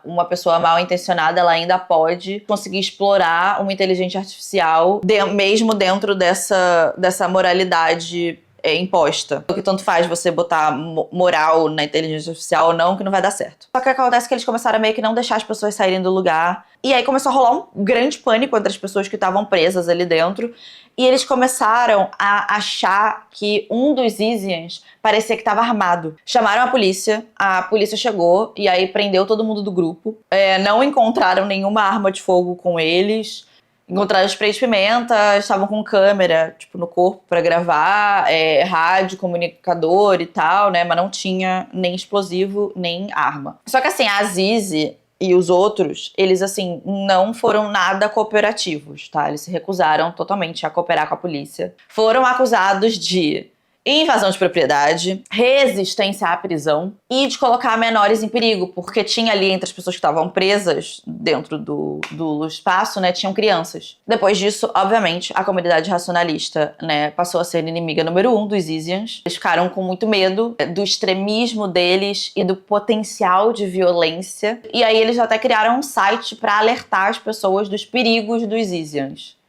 uma pessoa mal intencionada, ela ainda pode conseguir explorar uma inteligência artificial, mesmo dentro dessa moralidade imposta. O que tanto faz você botar moral na inteligência artificial ou não, que não vai dar certo. Só que acontece que eles começaram a meio que não deixar as pessoas saírem do lugar. E aí começou a rolar um grande pânico entre as pessoas que estavam presas ali dentro. E eles começaram a achar que um dos Izians parecia que estava armado. Chamaram a polícia chegou e aí prendeu todo mundo do grupo. Não encontraram nenhuma arma de fogo com eles. Encontraram spray de pimenta, estavam com câmera, tipo, no corpo pra gravar, rádio, comunicador e tal, né? Mas não tinha nem explosivo, nem arma. Só que assim, a Zizi e os outros, eles assim, não foram nada cooperativos, tá? Eles se recusaram totalmente a cooperar com a polícia. Foram acusados de invasão de propriedade, resistência à prisão e de colocar menores em perigo, porque tinha ali entre as pessoas que estavam presas dentro do espaço, né, tinham crianças. Depois disso, obviamente, a comunidade racionalista, né, passou a ser inimiga número 1 dos Izians. Eles ficaram com muito medo do extremismo deles e do potencial de violência. E aí eles até criaram um site para alertar as pessoas dos perigos dos Izians.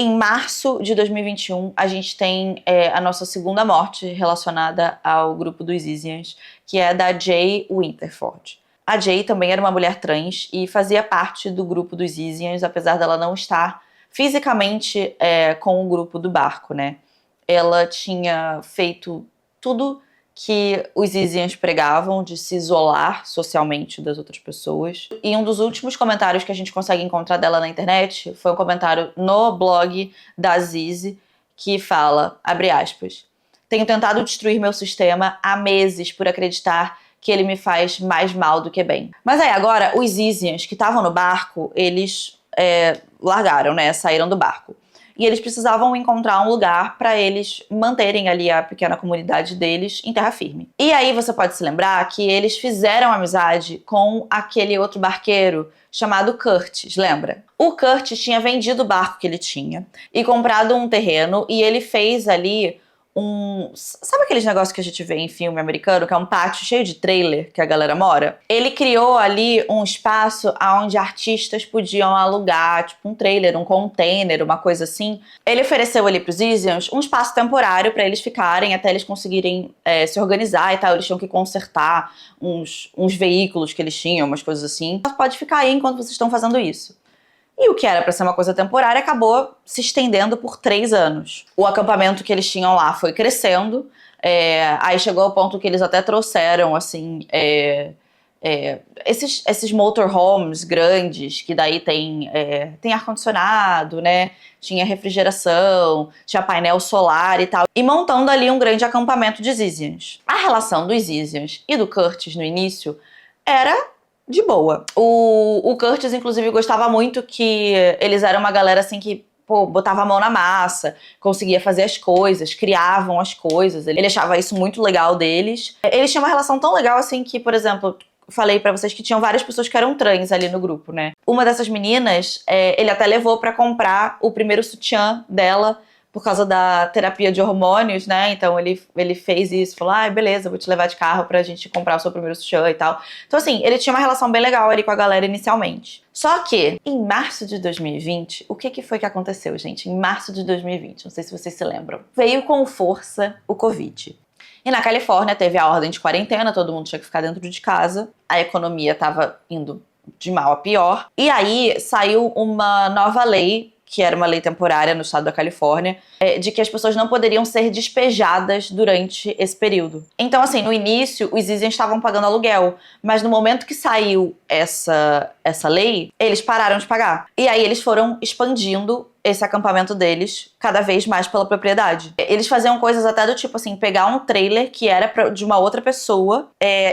Em março de 2021, a gente tem a nossa segunda morte relacionada ao grupo dos Izians, que é da Jay Winterford. A Jay também era uma mulher trans e fazia parte do grupo dos Izians, apesar dela não estar fisicamente com o grupo do barco, né? Ela tinha feito tudo que os Izians pregavam, de se isolar socialmente das outras pessoas. E um dos últimos comentários que a gente consegue encontrar dela na internet foi um comentário no blog da Zizi, que fala, abre aspas, tenho tentado destruir meu sistema há meses por acreditar que ele me faz mais mal do que bem. Mas aí agora, os Izians que estavam no barco, eles largaram, né, saíram do barco. E eles precisavam encontrar um lugar para eles manterem ali a pequena comunidade deles em terra firme. E aí você pode se lembrar que eles fizeram amizade com aquele outro barqueiro chamado Curtis, lembra? O Curtis tinha vendido o barco que ele tinha e comprado um terreno e ele fez ali sabe aqueles negócios que a gente vê em filme americano, que é um pátio cheio de trailer que a galera mora? Ele criou ali um espaço onde artistas podiam alugar, tipo um trailer, um container, uma coisa assim. Ele ofereceu ali pros Izians um espaço temporário para eles ficarem até eles conseguirem se organizar e tal. Eles tinham que consertar uns veículos que eles tinham, umas coisas assim. Pode ficar aí enquanto vocês estão fazendo isso. E o que era para ser uma coisa temporária acabou se estendendo por 3 anos. O acampamento que eles tinham lá foi crescendo, aí chegou ao ponto que eles até trouxeram, assim, esses motorhomes grandes, que daí tem ar-condicionado, né? Tinha refrigeração, tinha painel solar e tal. E montando ali um grande acampamento de Izians. A relação dos Izians e do Curtis no início era de boa. O Curtis, inclusive, gostava muito que eles eram uma galera assim que, botava a mão na massa, conseguia fazer as coisas, criavam as coisas. Ele achava isso muito legal deles. Eles tinham uma relação tão legal assim que, por exemplo, falei pra vocês que tinham várias pessoas que eram trans ali no grupo, né? Uma dessas meninas, ele até levou pra comprar o primeiro sutiã dela por causa da terapia de hormônios, né? Então ele fez isso, falou, beleza, vou te levar de carro pra gente comprar o seu primeiro sutiã e tal. Então assim, ele tinha uma relação bem legal ali com a galera inicialmente. Só que, em março de 2020, o que foi que aconteceu, gente? Em março de 2020, não sei se vocês se lembram, veio com força o Covid. E na Califórnia teve a ordem de quarentena, todo mundo tinha que ficar dentro de casa, a economia tava indo de mal a pior. E aí saiu uma nova lei que era uma lei temporária no estado da Califórnia, de que as pessoas não poderiam ser despejadas durante esse período. Então, assim, no início, os Zizians estavam pagando aluguel, mas no momento que saiu essa lei, eles pararam de pagar. E aí eles foram expandindo esse acampamento deles cada vez mais pela propriedade. Eles faziam coisas até do tipo assim, pegar um trailer que era de uma outra pessoa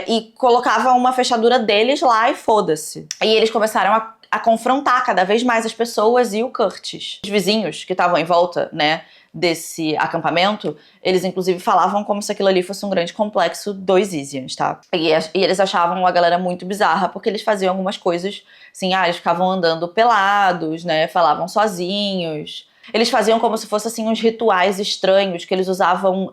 e colocavam uma fechadura deles lá e foda-se. E eles começaram a confrontar cada vez mais as pessoas e o Curtis. Os vizinhos que estavam em volta, né, desse acampamento, eles inclusive falavam como se aquilo ali fosse um grande complexo dos Zizians, tá? E eles achavam a galera muito bizarra, porque eles faziam algumas coisas, assim, eles ficavam andando pelados, né, falavam sozinhos. Eles faziam como se fossem, assim, uns rituais estranhos, que eles usavam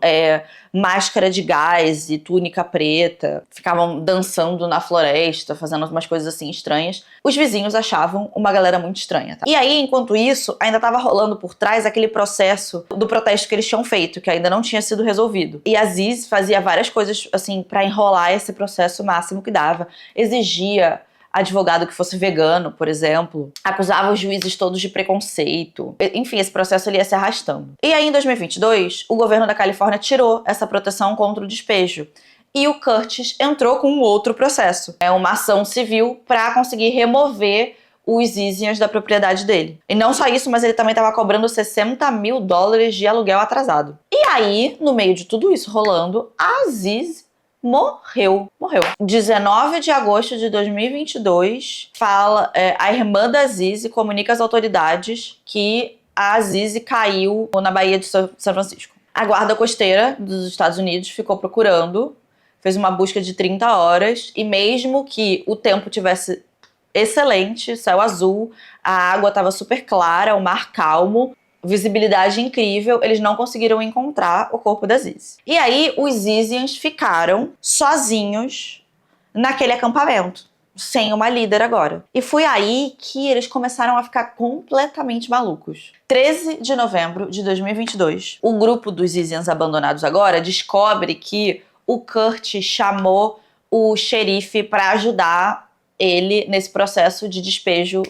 máscara de gás e túnica preta, ficavam dançando na floresta, fazendo umas coisas, assim, estranhas. Os vizinhos achavam uma galera muito estranha, tá? E aí, enquanto isso, ainda tava rolando por trás aquele processo do protesto que eles tinham feito, que ainda não tinha sido resolvido. E a Ziz fazia várias coisas, assim, pra enrolar esse processo o máximo que dava. Exigia advogado que fosse vegano, por exemplo, acusava os juízes todos de preconceito. Enfim, esse processo ele ia se arrastando. E aí, em 2022, o governo da Califórnia tirou essa proteção contra o despejo. E o Curtis entrou com um outro processo. É uma ação civil para conseguir remover os Zizians da propriedade dele. E não só isso, mas ele também estava cobrando $60 mil de aluguel atrasado. E aí, no meio de tudo isso rolando, a Ziz morreu. 19 de agosto de 2022, a irmã da Zizi comunica às autoridades que a Zizi caiu na Baía de São Francisco. A guarda costeira dos Estados Unidos ficou procurando, fez uma busca de 30 horas, e mesmo que o tempo tivesse excelente, céu azul, a água estava super clara, o mar calmo, visibilidade incrível, eles não conseguiram encontrar o corpo da Zizi. E aí, os Zizians ficaram sozinhos naquele acampamento, sem uma líder agora. E foi aí que eles começaram a ficar completamente malucos. 13 de novembro de 2022, o grupo dos Zizians abandonados agora descobre que o Curtis chamou o xerife para ajudar ele nesse processo de despejo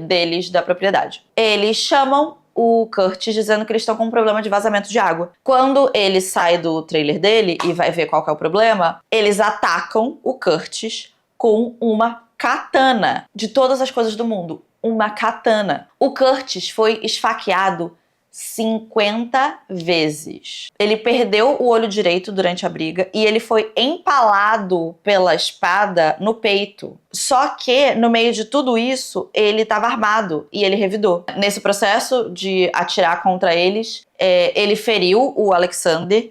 deles da propriedade. Eles chamam o Curtis dizendo que eles estão com um problema de vazamento de água. Quando ele sai do trailer dele e vai ver qual que é o problema, eles atacam o Curtis com uma katana. De todas as coisas do mundo, uma katana. O Curtis foi esfaqueado 50 vezes. Ele perdeu o olho direito durante a briga e ele foi empalado pela espada no peito. Só que, no meio de tudo isso, ele estava armado e ele revidou. Nesse processo de atirar contra eles, ele feriu o Alexander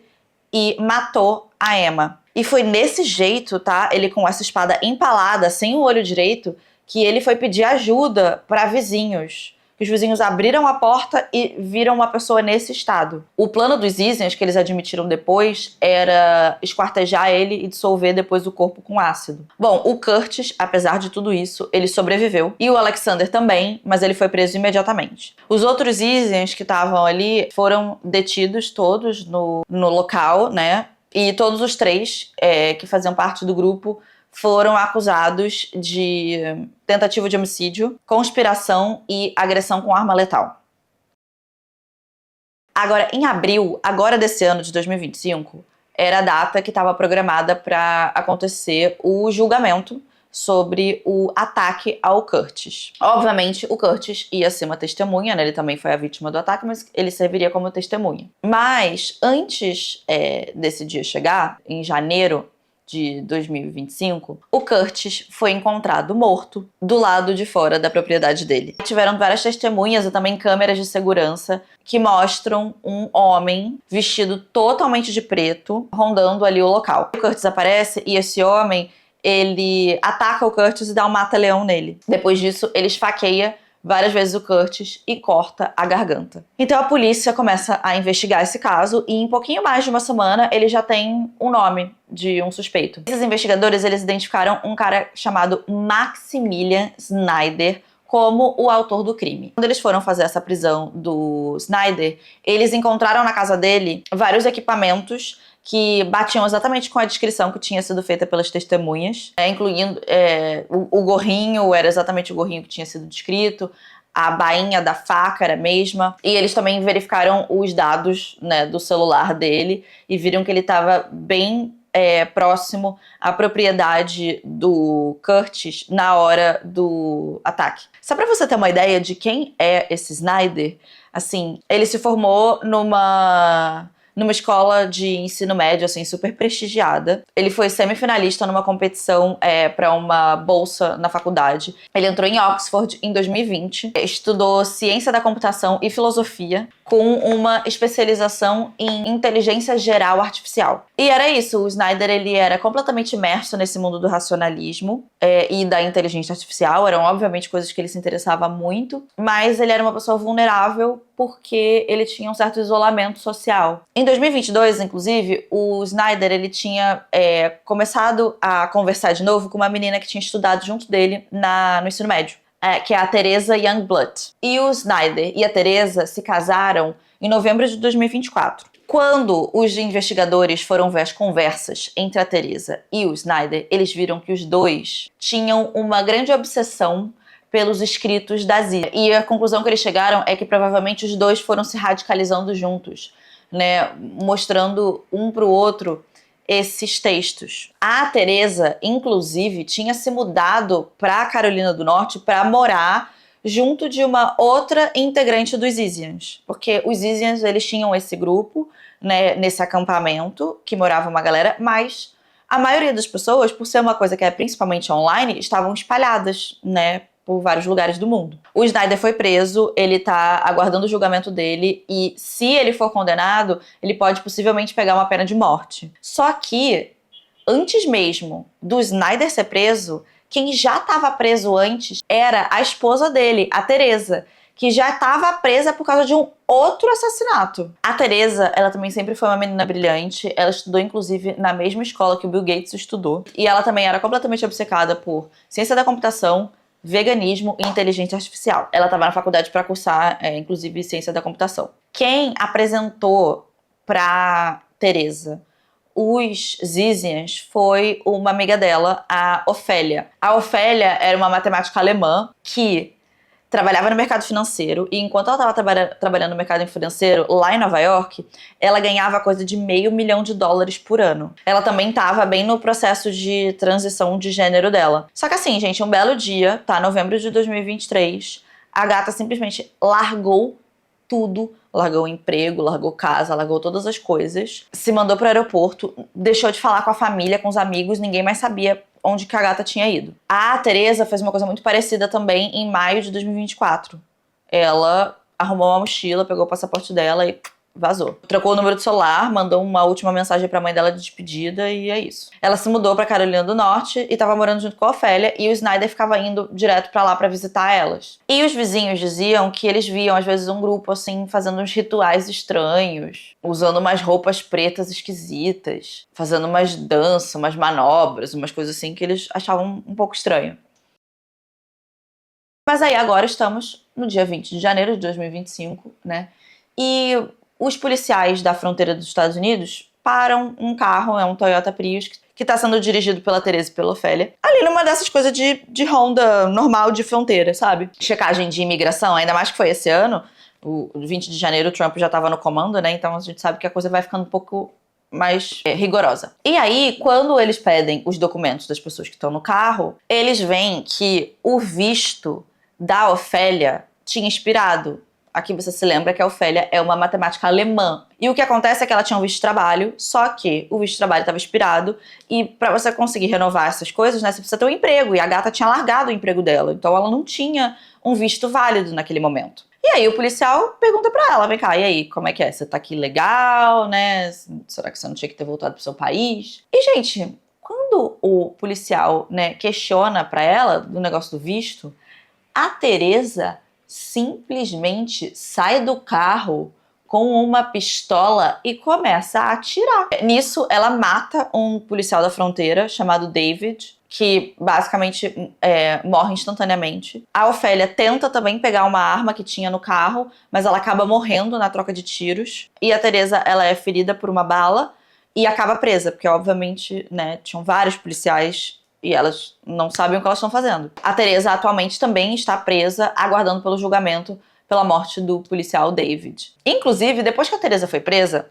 e matou a Emma. E foi nesse jeito, tá? Ele com essa espada empalada, sem o olho direito, que ele foi pedir ajuda para vizinhos. Os vizinhos abriram a porta e viram uma pessoa nesse estado. O plano dos Zizians, que eles admitiram depois, era esquartejar ele e dissolver depois o corpo com ácido. Bom, o Curtis, apesar de tudo isso, ele sobreviveu. E o Alexander também, mas ele foi preso imediatamente. Os outros Zizians que estavam ali foram detidos todos no local, né? E todos os três que faziam parte do grupo foram acusados de tentativa de homicídio, conspiração e agressão com arma letal. Agora, em abril, agora desse ano de 2025, era a data que estava programada para acontecer o julgamento sobre o ataque ao Curtis. Obviamente, o Curtis ia ser uma testemunha, né? Ele também foi a vítima do ataque, mas ele serviria como testemunha. Mas, antes desse dia chegar, em janeiro de 2025, o Curtis foi encontrado morto do lado de fora da propriedade dele. Tiveram várias testemunhas e também câmeras de segurança que mostram um homem vestido totalmente de preto rondando ali o local. O Curtis aparece e esse homem, ele ataca o Curtis e dá um mata-leão nele. Depois disso, ele esfaqueia várias vezes o Curtis e corta a garganta. Então a polícia começa a investigar esse caso e em pouquinho mais de uma semana ele já tem um nome de um suspeito. Esses investigadores, eles identificaram um cara chamado Maximilian Snyder como o autor do crime. Quando eles foram fazer essa prisão do Snyder, eles encontraram na casa dele vários equipamentos que batiam exatamente com a descrição que tinha sido feita pelas testemunhas, incluindo o gorrinho, era exatamente o gorrinho que tinha sido descrito, a bainha da faca era a mesma. E eles também verificaram os dados, né, do celular dele e viram que ele estava bem próximo à propriedade do Curtis na hora do ataque. Só pra você ter uma ideia de quem é esse Snyder, assim, ele se formou numa escola de ensino médio, assim, super prestigiada. Ele foi semifinalista numa competição para uma bolsa na faculdade. Ele entrou em Oxford em 2020, estudou ciência da computação e filosofia, com uma especialização em inteligência geral artificial. E era isso, o Snyder, ele era completamente imerso nesse mundo do racionalismo e da inteligência artificial. Eram, obviamente, coisas que ele se interessava muito, mas ele era uma pessoa vulnerável porque ele tinha um certo isolamento social. Em 2022, inclusive, o Snyder, ele tinha começado a conversar de novo com uma menina que tinha estudado junto dele no ensino médio, que é a Teresa Youngblood. E o Snyder e a Teresa se casaram em novembro de 2024. Quando os investigadores foram ver as conversas entre a Teresa e o Snyder, eles viram que os dois tinham uma grande obsessão pelos escritos da Zia. E a conclusão que eles chegaram é que provavelmente os dois foram se radicalizando juntos, né, mostrando um pro outro esses textos. A Teresa, inclusive, tinha se mudado para Carolina do Norte para morar junto de uma outra integrante dos Izians, porque os Izians, eles tinham esse grupo, né, nesse acampamento que morava uma galera, mas a maioria das pessoas, por ser uma coisa que é principalmente online, estavam espalhadas, né, por vários lugares do mundo. O Snyder foi preso, ele tá aguardando o julgamento dele e, se ele for condenado, ele pode possivelmente pegar uma pena de morte. Só que, antes mesmo do Snyder ser preso, quem já estava preso antes era a esposa dele, a Teresa, que já estava presa por causa de um outro assassinato. A Teresa, ela também sempre foi uma menina brilhante, ela estudou inclusive na mesma escola que o Bill Gates estudou, e ela também era completamente obcecada por ciência da computação, veganismo e inteligência artificial. Ela estava na faculdade para cursar, inclusive, ciência da computação. Quem apresentou para Teresa os Zizians foi uma amiga dela, a Ofélia. A Ofélia era uma matemática alemã que trabalhava no mercado financeiro, e enquanto ela estava trabalhando no mercado financeiro lá em Nova York, ela ganhava coisa de $500 mil por ano. Ela também estava bem no processo de transição de gênero dela. Só que assim, gente, um belo dia, tá, novembro de 2023, a gata simplesmente largou tudo, largou o emprego, largou casa, largou todas as coisas, se mandou pro aeroporto, deixou de falar com a família, com os amigos, ninguém mais sabia onde que a gata tinha ido. A Teresa fez uma coisa muito parecida também em maio de 2024. Ela arrumou uma mochila, pegou o passaporte dela e vazou. Trocou o número do celular, mandou uma última mensagem pra mãe dela de despedida e é isso. Ela se mudou pra Carolina do Norte e tava morando junto com a Ofélia, e o Snyder ficava indo direto pra lá pra visitar elas. E os vizinhos diziam que eles viam às vezes um grupo assim fazendo uns rituais estranhos, usando umas roupas pretas esquisitas, fazendo umas danças, umas manobras, umas coisas assim que eles achavam um pouco estranho. Mas aí agora estamos no dia 20 de janeiro de 2025, né? E os policiais da fronteira dos Estados Unidos param um carro, é um Toyota Prius, que está sendo dirigido pela Teresa e pela Ofélia, ali numa dessas coisas de ronda normal de fronteira, sabe? Checagem de imigração, ainda mais que foi esse ano, o 20 de janeiro o Trump já estava no comando, né? Então a gente sabe que a coisa vai ficando um pouco mais rigorosa. E aí, quando eles pedem os documentos das pessoas que estão no carro, eles veem que o visto da Ofélia tinha expirado. Aqui você se lembra que a Ofélia é uma matemática alemã. E o que acontece é que ela tinha um visto de trabalho, só que o visto de trabalho estava expirado, e para você conseguir renovar essas coisas, né, você precisa ter um emprego, e a gata tinha largado o emprego dela, então ela não tinha um visto válido naquele momento. E aí o policial pergunta pra ela, vem cá, e aí, como é que é? Você tá aqui legal, né? Será que você não tinha que ter voltado pro seu país? E, gente, quando o policial, né, questiona pra ela do negócio do visto, a Teresa simplesmente sai do carro com uma pistola e começa a atirar. Nisso, ela mata um policial da fronteira chamado David, que basicamente morre instantaneamente. A Ofélia tenta também pegar uma arma que tinha no carro, mas ela acaba morrendo na troca de tiros. E a Teresa, ela é ferida por uma bala e acaba presa, porque obviamente, né, tinham vários policiais e elas não sabem o que elas estão fazendo. A Teresa atualmente também está presa, aguardando pelo julgamento pela morte do policial David. Inclusive, depois que a Teresa foi presa,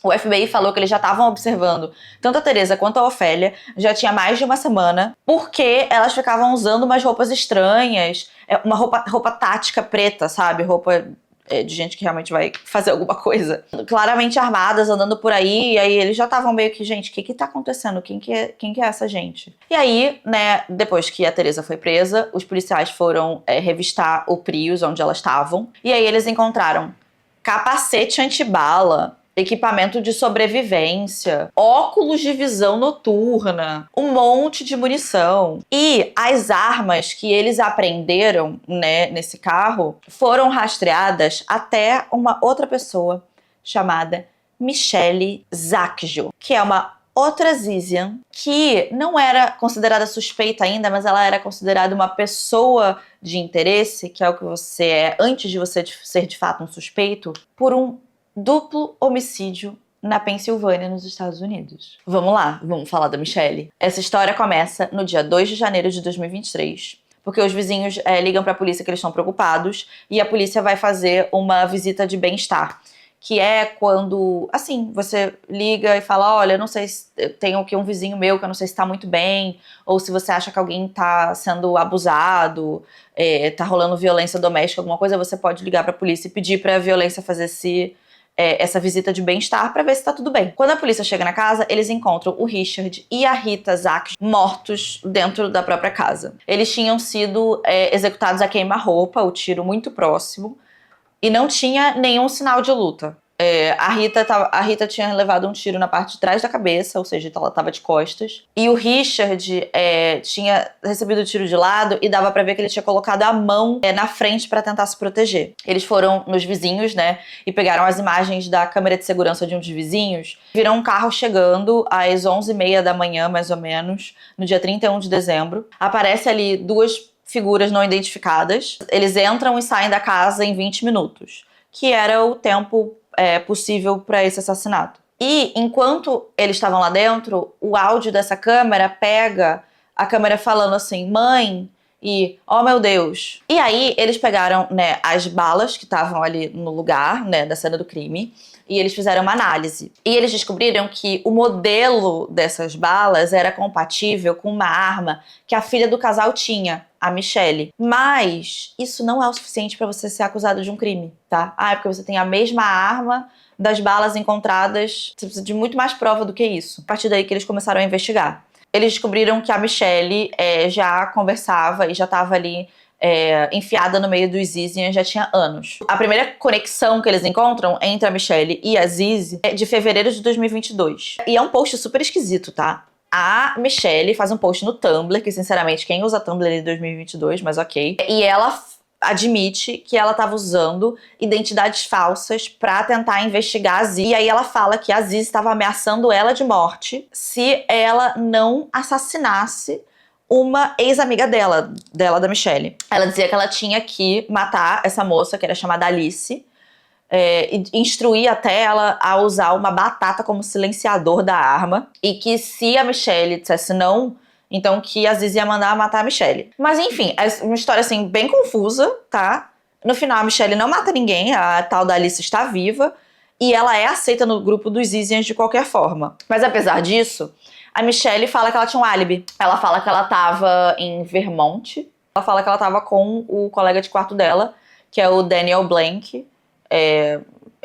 o FBI falou que eles já estavam observando tanto a Teresa quanto a Ofélia, já tinha mais de uma semana, porque elas ficavam usando umas roupas estranhas, uma roupa tática preta, sabe? Roupa de gente que realmente vai fazer alguma coisa. Claramente armadas, andando por aí, e aí eles já estavam meio que, gente, o que tá acontecendo? Quem que é essa gente? E aí, né, depois que a Teresa foi presa, os policiais foram revistar o Prius, onde elas estavam, e aí eles encontraram capacete antibala, equipamento de sobrevivência, óculos de visão noturna, um monte de munição. E as armas que eles apreenderam, né, nesse carro foram rastreadas até uma outra pessoa chamada Michelle Zacchio, que é uma outra Zizian, que não era considerada suspeita ainda, mas ela era considerada uma pessoa de interesse, que é o que você é antes de você ser de fato um suspeito, por um duplo homicídio na Pensilvânia, nos Estados Unidos. Vamos lá, vamos falar da Michelle. Essa história começa no dia 2 de janeiro de 2023, porque os vizinhos ligam para a polícia que eles estão preocupados e a polícia vai fazer uma visita de bem-estar, que é quando, assim, você liga e fala, olha, eu não sei se eu tenho aqui um vizinho meu que eu não sei se tá muito bem, ou se você acha que alguém tá sendo abusado, tá rolando violência doméstica, alguma coisa, você pode ligar pra polícia e pedir pra violência fazer essa visita de bem-estar pra ver se tá tudo bem. Quando a polícia chega na casa, eles encontram o Richard e a Rita Zacchio mortos dentro da própria casa. Eles tinham sido executados a queima-roupa, o tiro muito próximo, e não tinha nenhum sinal de luta. A Rita tinha levado um tiro na parte de trás da cabeça, ou seja, ela estava de costas. E o Richard tinha recebido o tiro de lado e dava pra ver que ele tinha colocado a mão na frente pra tentar se proteger. Eles foram nos vizinhos, né, e pegaram as imagens da câmera de segurança de um dos vizinhos. Viram um carro chegando às 11h30 da manhã, mais ou menos, no dia 31 de dezembro. Aparece ali duas figuras não identificadas. Eles entram e saem da casa em 20 minutos, que era o tempo possível para esse assassinato. E enquanto eles estavam lá dentro, o áudio dessa câmera pega a câmera falando assim, mãe, e oh meu Deus. E aí eles pegaram, né, as balas que estavam ali no lugar, né, da cena do crime, e eles fizeram uma análise. E eles descobriram que o modelo dessas balas era compatível com uma arma que a filha do casal tinha, a Michelle. Mas isso não é o suficiente para você ser acusado de um crime, tá? É porque você tem a mesma arma das balas encontradas. Você precisa de muito mais prova do que isso. A partir daí que eles começaram a investigar. Eles descobriram que a Michelle já conversava e já estava ali enfiada no meio dos Zizian já tinha anos. A primeira conexão que eles encontram entre a Michelle e a Zizi é de fevereiro de 2022. E é um post super esquisito, tá? A Michelle faz um post no Tumblr, que sinceramente quem usa Tumblr em 2022, mas ok. E ela admite que ela estava usando identidades falsas pra tentar investigar a Zizi. E aí ela fala que a Zizi estava ameaçando ela de morte se ela não assassinasse uma ex-amiga dela, da Michelle. Ela dizia que ela tinha que matar essa moça, que era chamada Alice, e instruir até ela a usar uma batata como silenciador da arma, e que se a Michelle dissesse não, então que a Zizi ia mandar matar a Michelle. Mas enfim, é uma história assim bem confusa, tá? No final a Michelle não mata ninguém, a tal da Alice está viva, e ela é aceita no grupo dos Zizians de qualquer forma. Mas apesar disso, a Michelle fala que ela tinha um álibi. Ela fala que ela tava em Vermont. Ela fala que ela tava com o colega de quarto dela, que é o Daniel Blank,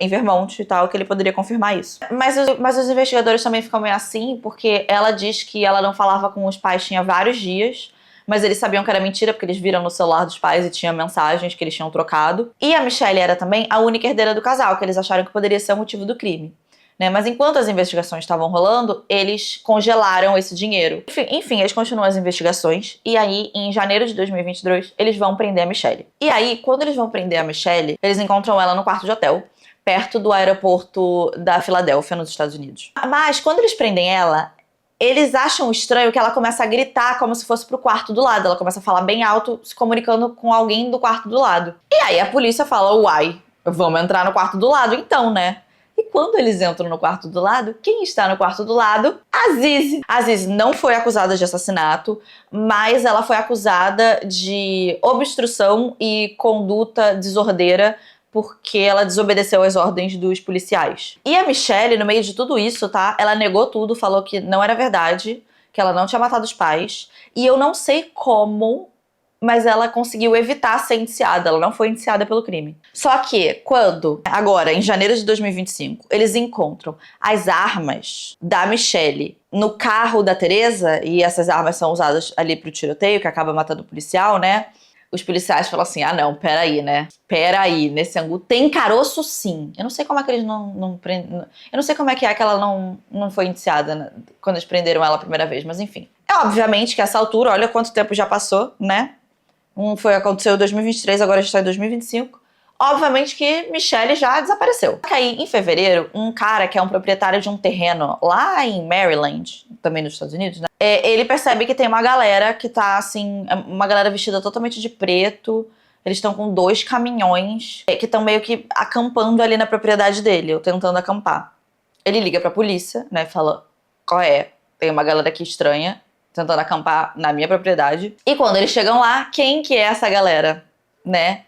em Vermont e tal, que ele poderia confirmar isso. Mas os investigadores também ficam meio assim, porque ela diz que ela não falava com os pais tinha vários dias, mas eles sabiam que era mentira, porque eles viram no celular dos pais e tinha mensagens que eles tinham trocado. E a Michelle era também a única herdeira do casal, que eles acharam que poderia ser o motivo do crime. Né? Mas enquanto as investigações estavam rolando, eles congelaram esse dinheiro. Enfim, eles continuam as investigações. E aí, em janeiro de 2022, eles vão prender a Michelle. E aí, quando eles vão prender a Michelle, eles encontram ela no quarto de hotel, perto do aeroporto da Filadélfia, nos Estados Unidos. Mas, quando eles prendem ela, eles acham estranho que ela começa a gritar como se fosse pro quarto do lado. Ela começa a falar bem alto, se comunicando com alguém do quarto do lado. E aí, a polícia fala, uai, vamos entrar no quarto do lado então, né? E quando eles entram no quarto do lado, quem está no quarto do lado? A Aziz. A Aziz não foi acusada de assassinato, mas ela foi acusada de obstrução e conduta desordeira porque ela desobedeceu às ordens dos policiais. E a Michelle, no meio de tudo isso, tá? Ela negou tudo, falou que não era verdade, que ela não tinha matado os pais. E eu não sei como, mas ela conseguiu evitar ser indiciada, ela não foi indiciada pelo crime. Só que quando, agora, em janeiro de 2025, eles encontram as armas da Michelle no carro da Teresa, e essas armas são usadas ali pro tiroteio, que acaba matando o policial, né? Os policiais falam assim, ah não, peraí, né? Peraí, nesse ângulo tem caroço sim. Eu não sei como é que eles não prendem... Eu não sei como é que ela não foi indiciada, né, quando eles prenderam ela a primeira vez, mas enfim. É obviamente que essa altura, olha quanto tempo já passou, né? Aconteceu em 2023, agora a gente tá em 2025. Obviamente que Michelle já desapareceu. Só que aí, em fevereiro, um cara que é um proprietário de um terreno lá em Maryland, também nos Estados Unidos, né? Ele percebe que tem uma galera que tá, assim, uma galera vestida totalmente de preto. Eles estão com 2 caminhões que estão meio que acampando ali na propriedade dele, ou tentando acampar. Ele liga pra polícia, né, e fala, qual é? Tem uma galera aqui estranha tentando acampar na minha propriedade. E quando eles chegam lá, quem que é essa galera, né?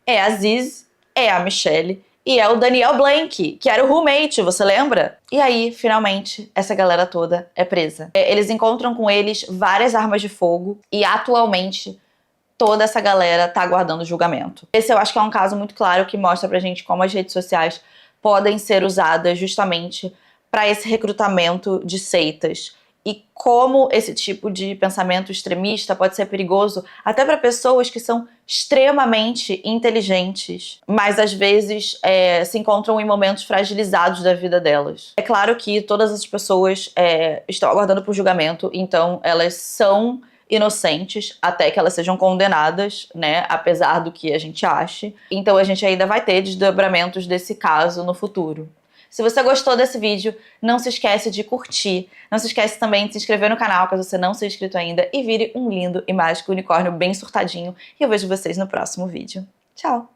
É a Aziz, é a Michelle e é o Daniel Blank, que era o roommate, você lembra? E aí, finalmente, essa galera toda é presa. Eles encontram com eles várias armas de fogo e, atualmente, toda essa galera tá aguardando julgamento. Esse eu acho que é um caso muito claro que mostra pra gente como as redes sociais podem ser usadas justamente para esse recrutamento de seitas. E como esse tipo de pensamento extremista pode ser perigoso até para pessoas que são extremamente inteligentes, mas às vezes se encontram em momentos fragilizados da vida delas. É claro que todas as pessoas estão aguardando por julgamento, então elas são inocentes até que elas sejam condenadas, né, apesar do que a gente ache. Então a gente ainda vai ter desdobramentos desse caso no futuro. Se você gostou desse vídeo, não se esquece de curtir. Não se esquece também de se inscrever no canal, caso você não seja inscrito ainda. E vire um lindo e mágico unicórnio bem surtadinho. E eu vejo vocês no próximo vídeo. Tchau!